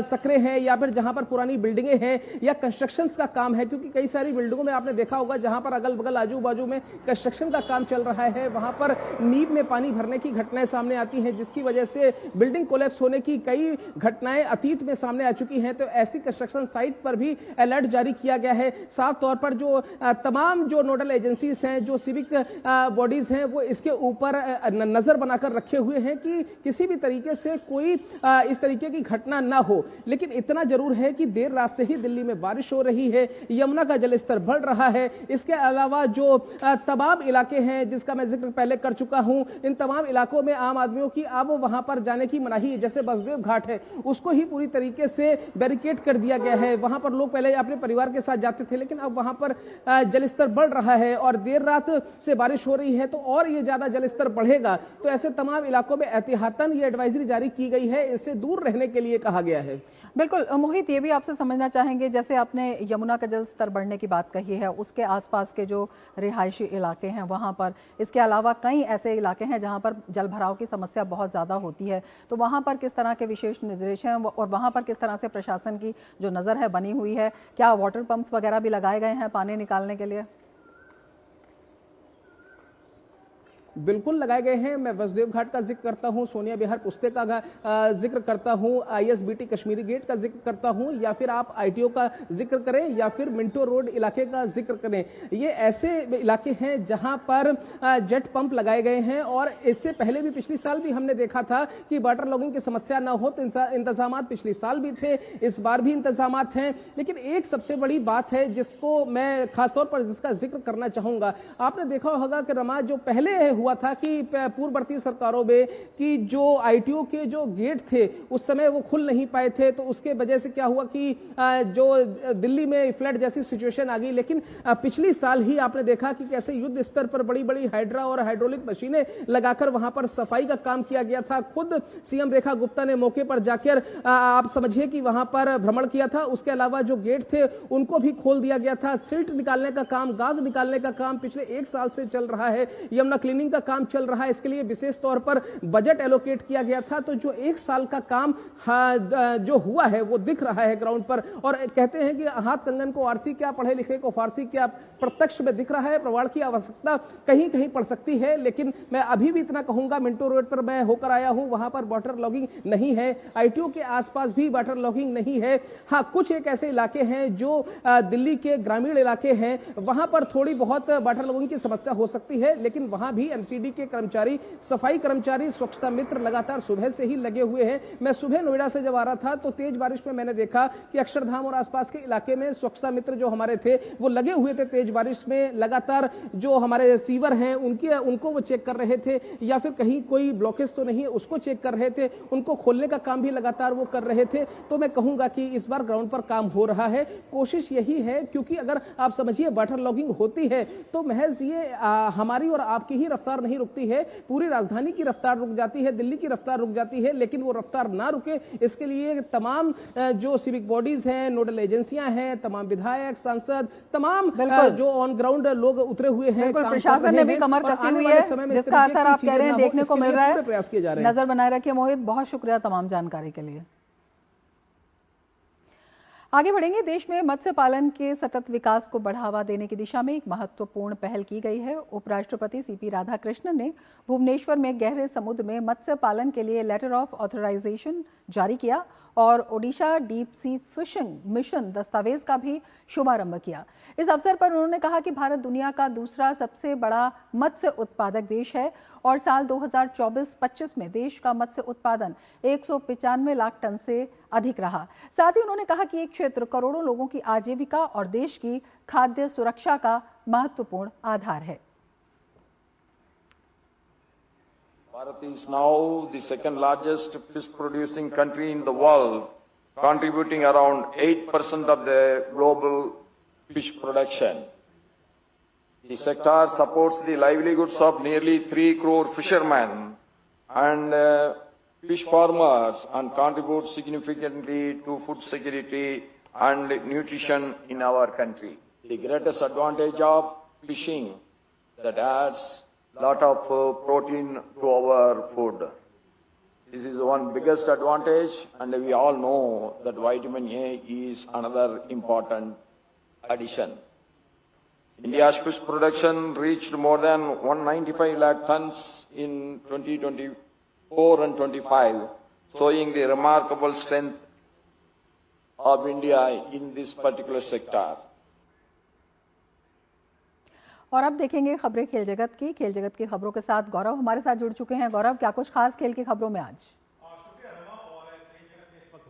सक्रिय हैं, या फिर जहां पर पुरानी बिल्डिंगें हैं या कंस्ट्रक्शन का काम है, क्योंकि कई सारी बिल्डिंगों में आपने देखा होगा जहां पर अगल बगल आजू बाजू में कंस्ट्रक्शन का काम चल रहा है, वहां पर नींव में पानी भरने की घटनाएं सामने आती हैं, जिसकी वजह से बिल्डिंग कोलैप्स होने की कई घटनाएं अतीत में सामने आ चुकी हैं। तो ऐसी कंस्ट्रक्शन साइट पर भी अलर्ट जारी किया गया है। साफ तौर पर जो तमाम जो नोडल एजेंसीज हैं, जो सिविक बॉडीज हैं, वो इसके ऊपर नजर बनाकर रखे हुए हैं कि किसी भी तरीके से कोई इस तरीके की घटना ना हो। लेकिन इतना जरूर है कि देर रात से ही दिल्ली में बारिश हो रही है, यमुना का जलस्तर बढ़ रहा है। इसके अलावा जो तमाम इलाके हैं जिसका मैं जिक्र पहले कर चुका हूं, हूं, इन तमाम इलाकों में आम आदमियों की अब वहां पर जाने की मनाही है। जैसे बसदेव घाट है, उसको ही पूरी तरीके से बैरिकेड कर दिया गया है। वहां पर लोग पहले अपने परिवार के साथ जाते थे, लेकिन अब वहां पर जलस्तर बढ़ रहा है और देर रात से बारिश हो रही है तो और ये ज्यादा जलस्तर बढ़ेगा। तो ऐसे तमाम इलाकों में एहतियातन ये एडवाइजरी जारी की गई है, इससे दूर रहने के लिए कहा गया है। बिल्कुल मोहित, ये भी आपसे समझना चाहेंगे, जैसे आपने यमुना का जल स्तर बढ़ने की बात कही है, उसके आसपास के जो रिहायशी इलाके हैं वहाँ पर, इसके अलावा कई ऐसे इलाके हैं जहाँ पर जल भराव की समस्या बहुत ज़्यादा होती है, तो वहाँ पर किस तरह के विशेष निर्देश हैं और वहाँ पर किस तरह से प्रशासन की जो नज़र है बनी हुई है? क्या वाटर पंप्स वगैरह भी लगाए गए हैं पानी निकालने के लिए? बिल्कुल लगाए गए हैं। मैं बसदेव घाट का जिक्र करता हूं, सोनिया विहार पुस्ते का जिक्र करता हूं, ISBT कश्मीरी गेट का जिक्र करता हूं, या फिर आप ITO का जिक्र करें या फिर मिंटो रोड इलाके का जिक्र करें। ये ऐसे इलाके हैं जहां पर जेट पंप लगाए गए हैं और इससे पहले भी पिछले साल भी हमने देखा था कि वाटर लॉगिंग की समस्या न हो, तो इंतजाम पिछले साल भी थे, इस बार भी इंतजाम हैं। लेकिन एक सबसे बड़ी बात है जिसको मैं खासतौर पर जिसका जिक्र करना चाहूंगा, आपने देखा होगा कि रमा जो पहले हुआ था कि पूर्ववर्ती सरकारों में कि जो ITO के जो गेट थे उस समय वो खुल नहीं पाए थे, तो उसके वजह से क्या हुआ कि जो दिल्ली में फ्लड जैसी सिचुएशन आ गई। लेकिन पिछली साल ही आपने देखा कि कैसे युद्ध स्तर पर बड़ी बड़ी हाइड्रा और हाइड्रोलिक मशीनें लगाकर वहां पर सफाई का काम किया गया था। खुद CM रेखा गुप्ता ने मौके पर जाकर आप समझिए कि वहां पर भ्रमण किया था। उसके अलावा जो गेट थे उनको भी खोल दिया गया था। सिल्ट निकालने का काम, गाद निकालने का काम पिछले 1 साल से चल रहा है। यमुना क्लीनिंग का काम चल रहा है, इसके लिए विशेष तौर पर बजट एलोकेट किया गया था। तो जो 1 साल का काम जो हुआ है वो दिख रहा है ग्राउंड पर। और कहते हैं कि हाथ कंगन को आरसी क्या, पढ़े लिखे को फारसी क्या, प्रत्यक्ष में दिख रहा है। प्रवाड़ की आवश्यकता कहीं कहीं पड़ सकती है, लेकिन मैं अभी भी इतना कहूंगा, मिंटो रोड पर मैं होकर आया हूं, वहां पर वाटर लॉगिंग नहीं है। ITO के आसपास भी वाटर लॉगिंग नहीं है। हाँ, कुछ एक ऐसे इलाके हैं जो दिल्ली के ग्रामीण इलाके हैं, वहां पर थोड़ी बहुत वाटर लॉगिंग की समस्या हो सकती है, लेकिन वहां भी MCD के कर्मचारी, सफाई कर्मचारी, स्वच्छता मित्र लगातार सुबह से ही लगे हुए हैं। मैं सुबह नोएडा से जब आ रहा था तो तेज बारिश में मैंने देखा कि अक्षरधाम और आसपास के इलाके में स्वच्छता मित्र जो हमारे थे वो लगे हुए थे तेज बारिश में। लगातार जो हमारे सीवर हैं उनको वो चेक कर रहे थे, या फिर कहीं कोई ब्लॉकेज तो नहीं है उसको चेक कर रहे थे, उनको खोलने का काम भी लगातार वो कर रहे थे। तो मैं कहूंगा कि इस बार ग्राउंड पर काम हो रहा है। कोशिश यही है, क्योंकि अगर आप समझिए वाटर लॉगिंग होती है तो महज ये हमारी और आपकी ही रफ्तार नहीं रुकती है, पूरी राजधानी की रफ्तार रुक जाती है, दिल्ली की रफ्तार रुक जाती है। लेकिन वो रफ्तार ना रुके इसके लिए तमाम जो सिविक बॉडीज हैं, नोडल एजेंसियां हैं, तमाम विधायक, सांसद, तमाम जो ऑन ग्राउंड लोग उतरे हुए हैं, प्रशासन ने भी कमर कसी हुई है, जिसका असर आप कह रहे हैं देखने को मिल रहा है। प्रयास किए जा रहे हैं। नजर बनाए रखिए मोहित, बहुत शुक्रिया तमाम जानकारी के लिए। आगे बढ़ेंगे। देश में मत्स्य पालन के सतत विकास को बढ़ावा देने की दिशा में एक महत्वपूर्ण पहल की गई है। उपराष्ट्रपति CP राधाकृष्णन ने भुवनेश्वर में गहरे समुद्र में मत्स्य पालन के लिए लेटर ऑफ ऑथराइजेशन जारी किया और Odisha deep sea fishing mission दस्तावेज का भी शुभारंभ किया। इस अवसर पर उन्होंने कहा कि भारत दुनिया का दूसरा सबसे बड़ा मत्स्य उत्पादक देश है और साल 2024-25 में देश का मत्स्य उत्पादन 195 लाख टन से अधिक रहा। साथ ही उन्होंने कहा कि एक क्षेत्र करोड़ों लोगों की आजीविका और देश की खाद्य सुरक्षा का महत्वपूर्ण आधार है। Bharat is now the second largest fish producing country in the world, contributing around 8% of the global fish production. The sector supports the livelihoods of nearly 3 crore fishermen and fish farmers and contributes significantly to food security and nutrition in our country. The greatest advantage of fishing that adds lot of protein to our food. This is one biggest advantage, and we all know that vitamin A is another important addition. India's fish production reached more than 195 lakh tons in 2024 and 25, showing the remarkable strength of India in this particular sector. और अब देखेंगे खबरें खेल जगत की। खेल जगत की खबरों के साथ गौरव हमारे साथ जुड़ चुके हैं। गौरव, क्या कुछ खास खेल की खबरों में आज?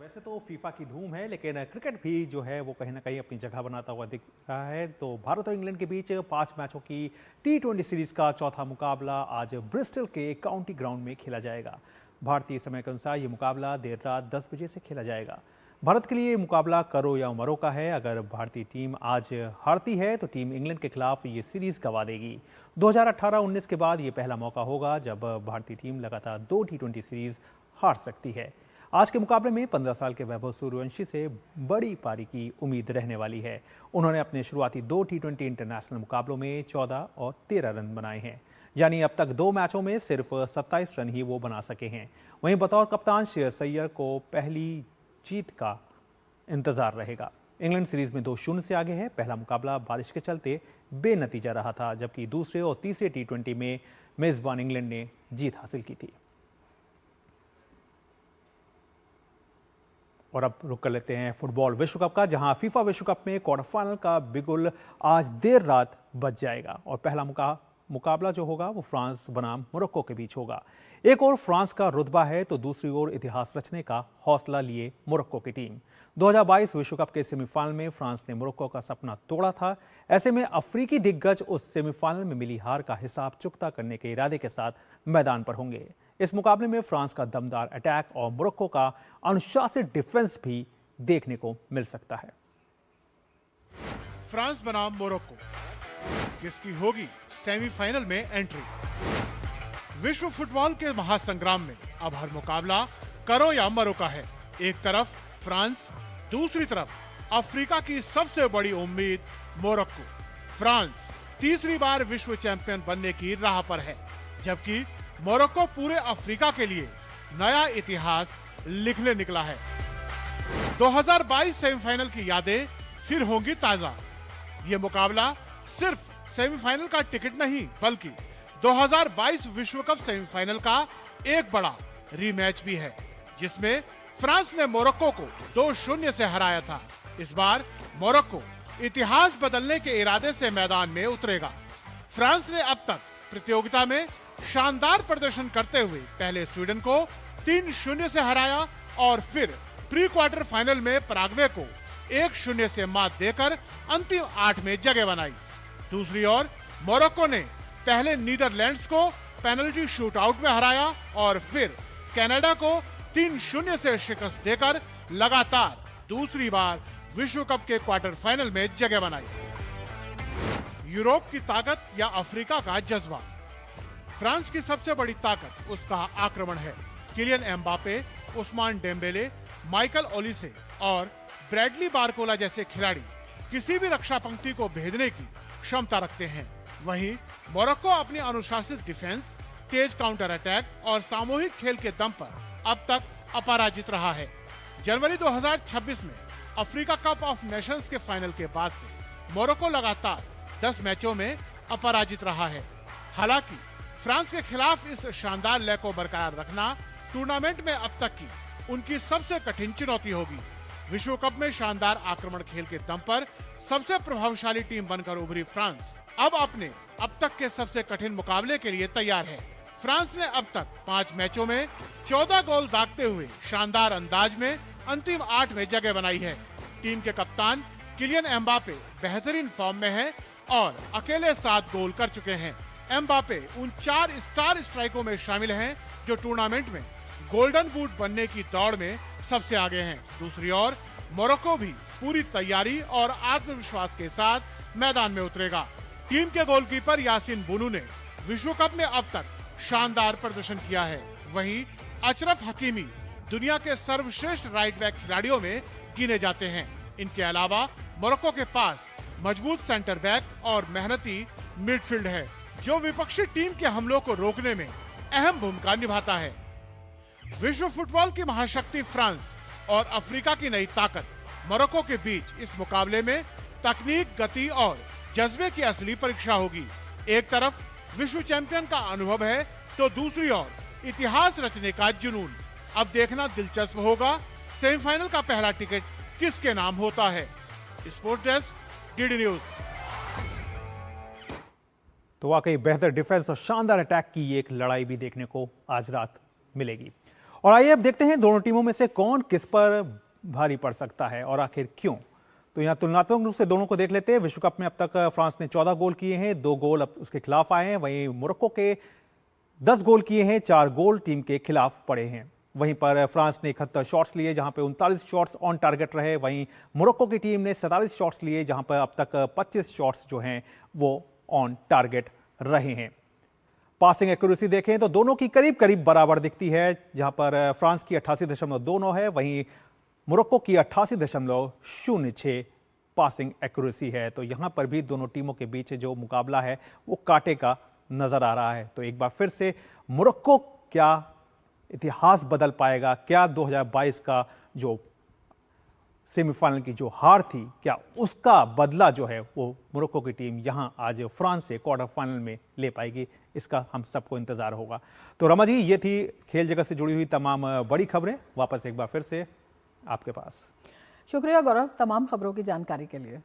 वैसे तो फीफा की धूम है, लेकिन क्रिकेट भी जो है वो कहीं ना कहीं अपनी जगह बनाता हुआ दिख रहा है। तो भारत और इंग्लैंड के बीच 5 मैचों की T20 सीरीज का चौथा मुकाबला आज ब्रिस्टल के काउंटी ग्राउंड में खेला जाएगा। भारतीय समय के अनुसार ये मुकाबला देर रात 10 बजे से खेला जाएगा। भारत के लिए ये मुकाबला करो या मरो का है। अगर भारतीय टीम आज हारती है तो टीम इंग्लैंड के खिलाफ ये सीरीज गंवा देगी। 2018-19 के बाद ये पहला मौका होगा जब भारतीय टीम लगातार 2 T20 सीरीज हार सकती है। आज के मुकाबले में 15 साल के वैभव सूर्यवंशी से बड़ी पारी की उम्मीद रहने वाली है। उन्होंने अपने शुरुआती 2 T20 इंटरनेशनल मुकाबलों में 14 और 13 रन बनाए हैं, यानी अब तक 2 मैचों में सिर्फ 27 रन ही वो बना सके हैं। वहीं बतौर कप्तान श्रेयस अय्यर को पहली जीत का इंतजार रहेगा। इंग्लैंड सीरीज में 2-0 से आगे है। पहला मुकाबला बारिश के चलते बेनतीजा रहा था, जबकि दूसरे और तीसरे T20 में मेजबान इंग्लैंड ने जीत हासिल की थी। और अब रुक कर लेते हैं फुटबॉल विश्व कप का, जहां फीफा विश्व कप में क्वार्टर फाइनल का बिगुल आज देर रात बज जाएगा और पहला मुकाबला जो होगा वो फ्रांस बनाम मोरक्को के बीच होगा। एक और फ्रांस का रुतबा है तो दूसरी ओर इतिहास रचने का हौसला लिए मोरक्को की टीम। 2022 विश्व कप के सेमीफाइनल में फ्रांस ने मोरक्को का सपना तोड़ा था। ऐसे में अफ्रीकी दिग्गज उस सेमीफाइनल में मिली हार का हिसाब चुकता करने के इरादे के साथ मैदान पर होंगे। इस मुकाबले में फ्रांस का दमदार अटैक और मोरक्को का अनुशासित डिफेंस भी देखने को मिल सकता है। फ्रांस बनाम मोरक्को, किसकी होगी सेमीफाइनल में एंट्री? विश्व फुटबॉल के महासंग्राम में अब हर मुकाबला करो या मरो का है। एक तरफ फ्रांस, दूसरी तरफ अफ्रीका की सबसे बड़ी उम्मीद मोरक्को। फ्रांस तीसरी बार विश्व चैंपियन बनने की राह पर है, जबकि मोरक्को पूरे अफ्रीका के लिए नया इतिहास लिखने निकला है। 2022 सेमीफाइनल की यादें फिर होंगी ताजा। ये मुकाबला सिर्फ सेमीफाइनल का टिकट नहीं, बल्कि 2022 विश्व कप सेमीफाइनल का एक बड़ा रीमैच भी है, जिसमें फ्रांस ने मोरक्को को 2-0 से हराया था। इस बार मोरक्को इतिहास बदलने के इरादे से मैदान में उतरेगा। फ्रांस ने अब तक प्रतियोगिता में शानदार प्रदर्शन करते हुए पहले स्वीडन को 3-0 से हराया और फिर प्री क्वार्टर फाइनल में पराग्वे को 1-0 से मात देकर अंतिम 8 में जगह बनाई। दूसरी ओर मोरक्को ने पहले नीदरलैंड्स को पेनल्टी शूटआउट में हराया और फिर कनाडा को 3-0 से शिकस्त देकर लगातार दूसरी बार विश्व कप के क्वार्टर फाइनल में जगह बनाई। यूरोप की ताकत या अफ्रीका का जज्बा? फ्रांस की सबसे बड़ी ताकत उसका आक्रमण है। Kylian Mbappe, Ousmane Dembele, Michael Olise और ब्रैडली बारकोला जैसे खिलाड़ी किसी भी रक्षा पंक्ति को भेदने की क्षमता रखते हैं। वहीं मोरक्को अपनी अनुशासित डिफेंस, तेज काउंटर अटैक और सामूहिक खेल के दम पर अब तक अपराजित रहा है। जनवरी 2026 में अफ्रीका कप ऑफ नेशंस के फाइनल के बाद से मोरक्को लगातार 10 मैचों में अपराजित रहा है। हालांकि फ्रांस के खिलाफ इस शानदार लय को बरकरार रखना टूर्नामेंट में अब तक की उनकी सबसे कठिन चुनौती होगी। विश्व कप में शानदार आक्रमण खेल के दम पर सबसे प्रभावशाली टीम बनकर उभरी फ्रांस अब तक के सबसे कठिन मुकाबले के लिए तैयार है। फ्रांस ने अब तक 5 मैचों में 14 गोल दागते हुए शानदार अंदाज में अंतिम 8 में जगह बनाई है। टीम के कप्तान किलियन एम्बापे बेहतरीन फॉर्म में है और अकेले 7 गोल कर चुके हैं। एम्बापे उन 4 स्टार स्ट्राइकों में शामिल हैं जो टूर्नामेंट में गोल्डन बूट बनने की दौड़ में सबसे आगे हैं। दूसरी ओर मोरक्को भी पूरी तैयारी और आत्मविश्वास के साथ मैदान में उतरेगा। टीम के गोलकीपर यासिन बुनू ने विश्व कप में अब तक शानदार प्रदर्शन किया है। वहीं अशरफ हकीमी दुनिया के सर्वश्रेष्ठ राइट बैक खिलाड़ियों में गिने जाते हैं। इनके अलावा मोरक्को के पास मजबूत सेंटर बैक और मेहनती मिडफील्ड है, जो विपक्षी टीम के हमलों को रोकने में अहम भूमिका निभाता है। विश्व फुटबॉल की महाशक्ति फ्रांस और अफ्रीका की नई ताकत मोरक्को के बीच इस मुकाबले में तकनीक, गति और जज्बे की असली परीक्षा होगी। एक तरफ विश्व चैंपियन का अनुभव है तो दूसरी ओर इतिहास रचने का जुनून। अब देखना दिलचस्प होगा सेमीफाइनल का पहला टिकट किसके नाम होता है। Sports desk, DD news. तो वाकई बेहतर डिफेंस और शानदार अटैक की एक लड़ाई भी देखने को आज रात मिलेगी। और आइए अब देखते हैं दोनों टीमों में से कौन किस पर भारी पड़ सकता है और आखिर क्यों। तो यहाँ तुलनात्मक रूप से दोनों को देख लेते हैं। विश्व कप में अब तक फ्रांस ने 14 गोल किए हैं, 2 गोल अब उसके खिलाफ आए हैं। वहीं मोरक्को के 10 गोल किए हैं, 4 गोल टीम के खिलाफ पड़े हैं। वहीं पर फ्रांस ने 71 शॉट्स लिए, जहां पे 39 शॉट्स ऑन टारगेट रहे। वहीं मोरक्को की टीम ने 47 शॉट्स लिए, जहां पर अब तक 25 शॉट्स जो हैं वो ऑन टारगेट रहे हैं। पासिंग एक्यूरेसी देखें तो दोनों की करीब करीब बराबर दिखती है, जहां पर फ्रांस की 88.29 है, वहीं मोरक्को की 88.06 पासिंग एक्यूरेसी है। तो यहां पर भी दोनों टीमों के बीच जो मुकाबला है वो कांटे का नजर आ रहा है। तो एक बार फिर से मोरक्को क्या इतिहास बदल पाएगा? क्या 2022 का जो सेमीफाइनल की जो हार थी, क्या उसका बदला जो है वो मोरक्को की टीम यहां आज फ्रांस से क्वार्टर फाइनल में ले पाएगी? इसका हम सबको इंतजार होगा। तो रमा जी, ये थी खेल जगत से जुड़ी हुई तमाम बड़ी खबरें। वापस एक बार फिर से आपके पास। शुक्रिया गौरव तमाम खबरों की जानकारी के लिए।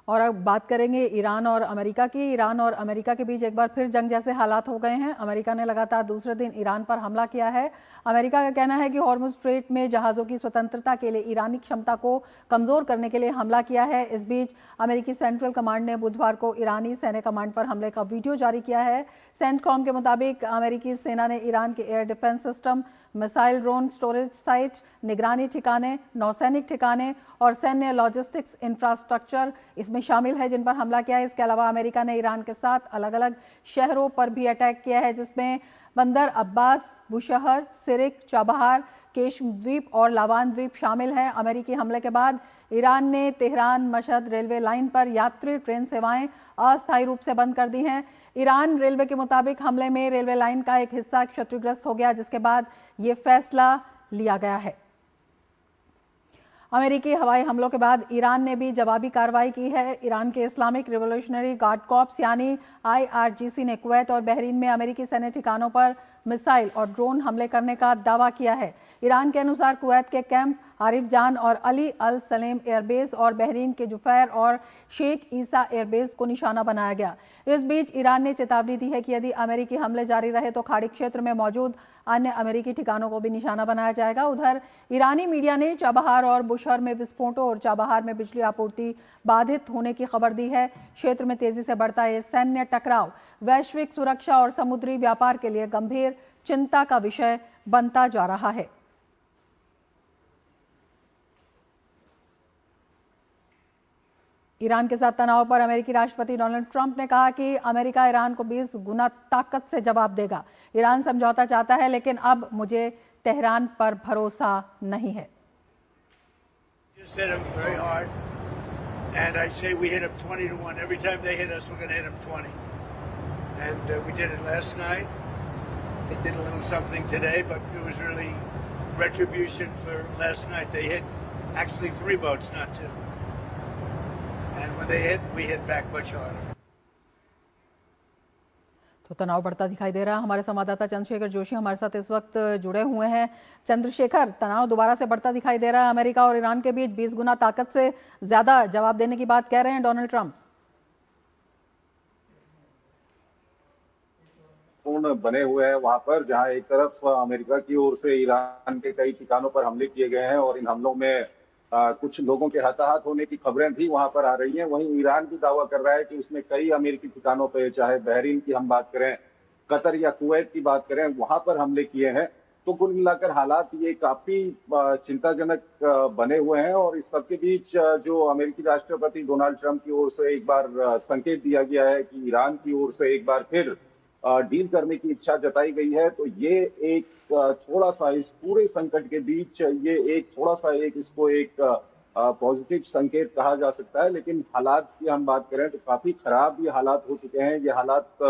और अब बात करेंगे ईरान और अमेरिका की। ईरान और अमेरिका के बीच एक बार फिर जंग जैसे हालात हो गए हैं। अमेरिका ने लगातार दूसरे दिन ईरान पर हमला किया है। अमेरिका का कहना है कि हॉर्मुज़ स्ट्रेट में जहाज़ों की स्वतंत्रता के लिए ईरानी क्षमता को कमज़ोर करने के लिए हमला किया है। इस बीच अमेरिकी सेंट्रल कमांड ने बुधवार को ईरानी सैन्य कमांड पर हमले का वीडियो जारी किया है। सेंटकॉम के मुताबिक अमेरिकी सेना ने ईरान के air defence system, missile drone storage site, निगरानी ठिकाने, नौसैनिक ठिकाने और सैन्य लॉजिस्टिक्स इंफ्रास्ट्रक्चर इसमें शामिल है जिन पर हमला किया है। इसके अलावा अमेरिका ने ईरान के 7 अलग अलग शहरों पर भी अटैक किया है, जिसमें Bandar Abbas, Bushehr, Sirik, Chabahar, Qeshm द्वीप और लावान द्वीप शामिल हैं। अमेरिकी हमले के बाद ईरान ने तेहरान मशहद रेलवे लाइन पर यात्री ट्रेन सेवाएं अस्थायी रूप से बंद कर दी हैं। ईरान रेलवे के मुताबिक हमले में रेलवे लाइन का एक हिस्सा क्षतिग्रस्त हो गया, जिसके बाद ये फैसला लिया गया है। अमेरिकी हवाई हमलों के बाद ईरान ने भी जवाबी कार्रवाई की है। ईरान के इस्लामिक रिवॉल्यूशनरी गार्ड कॉर्प्स यानी IRGC ने कुवैत और बहरीन में अमेरिकी सैन्य ठिकानों पर मिसाइल और ड्रोन हमले करने का दावा किया है। ईरान के अनुसार कुवैत के कैंप आरिफ जान और अली अल सलेम एयरबेस और बहरीन के जुफैर और शेख ईसा एयरबेस को निशाना बनाया गया। इस बीच ईरान ने चेतावनी दी है कि यदि अमेरिकी हमले जारी रहे तो खाड़ी क्षेत्र में मौजूद अन्य अमेरिकी ठिकानों को भी निशाना बनाया जाएगा। उधर ईरानी मीडिया ने चाबहार और बुशहर में विस्फोटों और चाबहार में बिजली आपूर्ति बाधित होने की खबर दी है। क्षेत्र में तेजी से बढ़ता ये सैन्य टकराव वैश्विक सुरक्षा और समुद्री व्यापार के लिए गंभीर चिंता का विषय बनता जा रहा है। ईरान के साथ तनाव पर अमेरिकी राष्ट्रपति डोनाल्ड ट्रंप ने कहा कि अमेरिका ईरान को 20 गुना ताकत से जवाब देगा। ईरान समझौता चाहता है, लेकिन अब मुझे तेहरान पर भरोसा नहीं है। And when they hit, we hit back much harder. तो तनाव बढ़ता दिखाई दे रहा है। हमारे संवाददाता चंद्रशेखर जोशी हमारे साथ इस वक्त जुड़े हुए हैं। चंद्रशेखर, तनाव दोबारा से बढ़ता दिखाई दे रहा है। अमेरिका और ईरान के बीच 20 गुना ताकत से ज्यादा जवाब देने की बात कह रहे हैं डोनाल्ड ट्रंप। बने हुए हैं वहां पर, जहां एक तरफ अमेरिका की ओर से ईरान के कई ठिकानों पर हमले किए गए हैं और इन हमलों में कुछ लोगों के हताहत होने की खबरें भी वहां पर आ रही हैं। वहीं ईरान भी दावा कर रहा है कि उसने कई अमेरिकी ठिकानों पर, चाहे बहरीन की हम बात करें, कतर या कुवैत की बात करें, वहां पर हमले किए हैं। तो कुल मिलाकर हालात ये काफी चिंताजनक बने हुए हैं और इस सबके बीच जो अमेरिकी राष्ट्रपति डोनाल्ड ट्रंप की ओर से एक बार संकेत दिया गया है कि ईरान की ओर से एक बार फिर डील करने की इच्छा जताई गई है, तो ये एक थोड़ा सा इस पूरे संकट के बीच ये एक थोड़ा सा इसको एक पॉजिटिव संकेत कहा जा सकता है। लेकिन हालात की हम बात करें तो काफी खराब ये हालात हो चुके हैं। ये हालात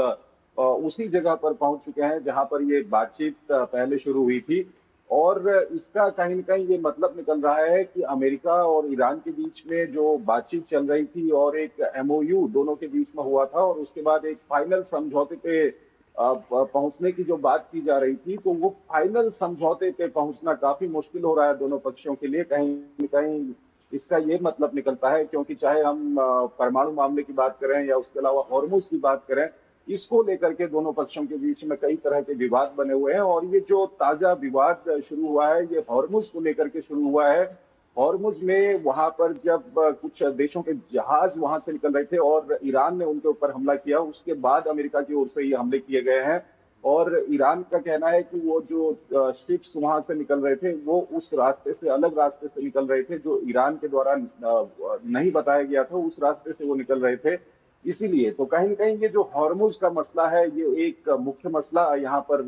उसी जगह पर पहुंच चुके हैं जहां पर ये बातचीत पहले शुरू हुई थी और इसका कहीं न कहीं ये मतलब निकल रहा है कि अमेरिका और ईरान के बीच में जो बातचीत चल रही थी और एक MOU दोनों के बीच में हुआ था और उसके बाद एक फाइनल समझौते पे पहुंचने की जो बात की जा रही थी, तो वो फाइनल समझौते पे पहुंचना काफी मुश्किल हो रहा है दोनों पक्षों के लिए। कहीं न कहीं इसका ये मतलब निकलता है, क्योंकि चाहे हम परमाणु मामले की बात करें या उसके अलावा हॉर्मुज़ की बात करें, इसको लेकर के दोनों पक्षों के बीच में कई तरह के विवाद बने हुए हैं। और ये जो ताजा विवाद शुरू हुआ है ये हॉर्मुज को लेकर के शुरू हुआ है। हॉर्मुज में वहां पर जब कुछ देशों के जहाज वहां से निकल रहे थे और ईरान ने उनके ऊपर हमला किया, उसके बाद अमेरिका की ओर से ये हमले किए गए हैं। और ईरान का कहना है कि वो जो शिप्स वहां से निकल रहे थे वो उस रास्ते से, अलग रास्ते से निकल रहे थे जो ईरान के द्वारा नहीं बताया गया था, उस रास्ते से वो निकल रहे थे। इसीलिए तो कहीं न कहीं ये जो हॉर्मुज का मसला है ये एक मुख्य मसला यहाँ पर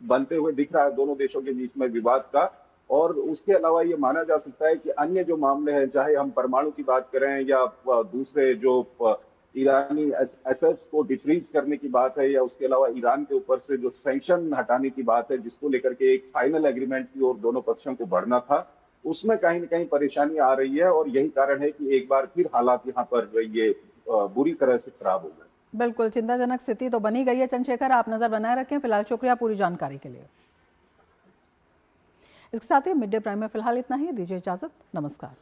बनते हुए दिख रहा है दोनों देशों के बीच में विवाद का। और उसके अलावा ये माना जा सकता है कि अन्य जो मामले हैं, चाहे हम परमाणु की बात करें या दूसरे जो ईरानी एसेट्स को डिफ्रीज करने की बात है, या उसके अलावा ईरान के ऊपर से जो सैंक्शन हटाने की बात है जिसको लेकर के एक फाइनल एग्रीमेंट की ओर दोनों पक्षों को बढ़ना था, उसमें कहीं न कहीं परेशानी आ रही है। और यही कारण है कि एक बार फिर हालात यहाँ पर ये बुरी तरह से खराब हो गए। बिल्कुल चिंताजनक स्थिति तो बनी गई है। चंद्रशेखर, आप नजर बनाए रखें। फिलहाल शुक्रिया पूरी जानकारी के लिए। इसके साथ ही मिड डे प्राइम में फिलहाल इतना ही। दीजिए इजाजत। नमस्कार।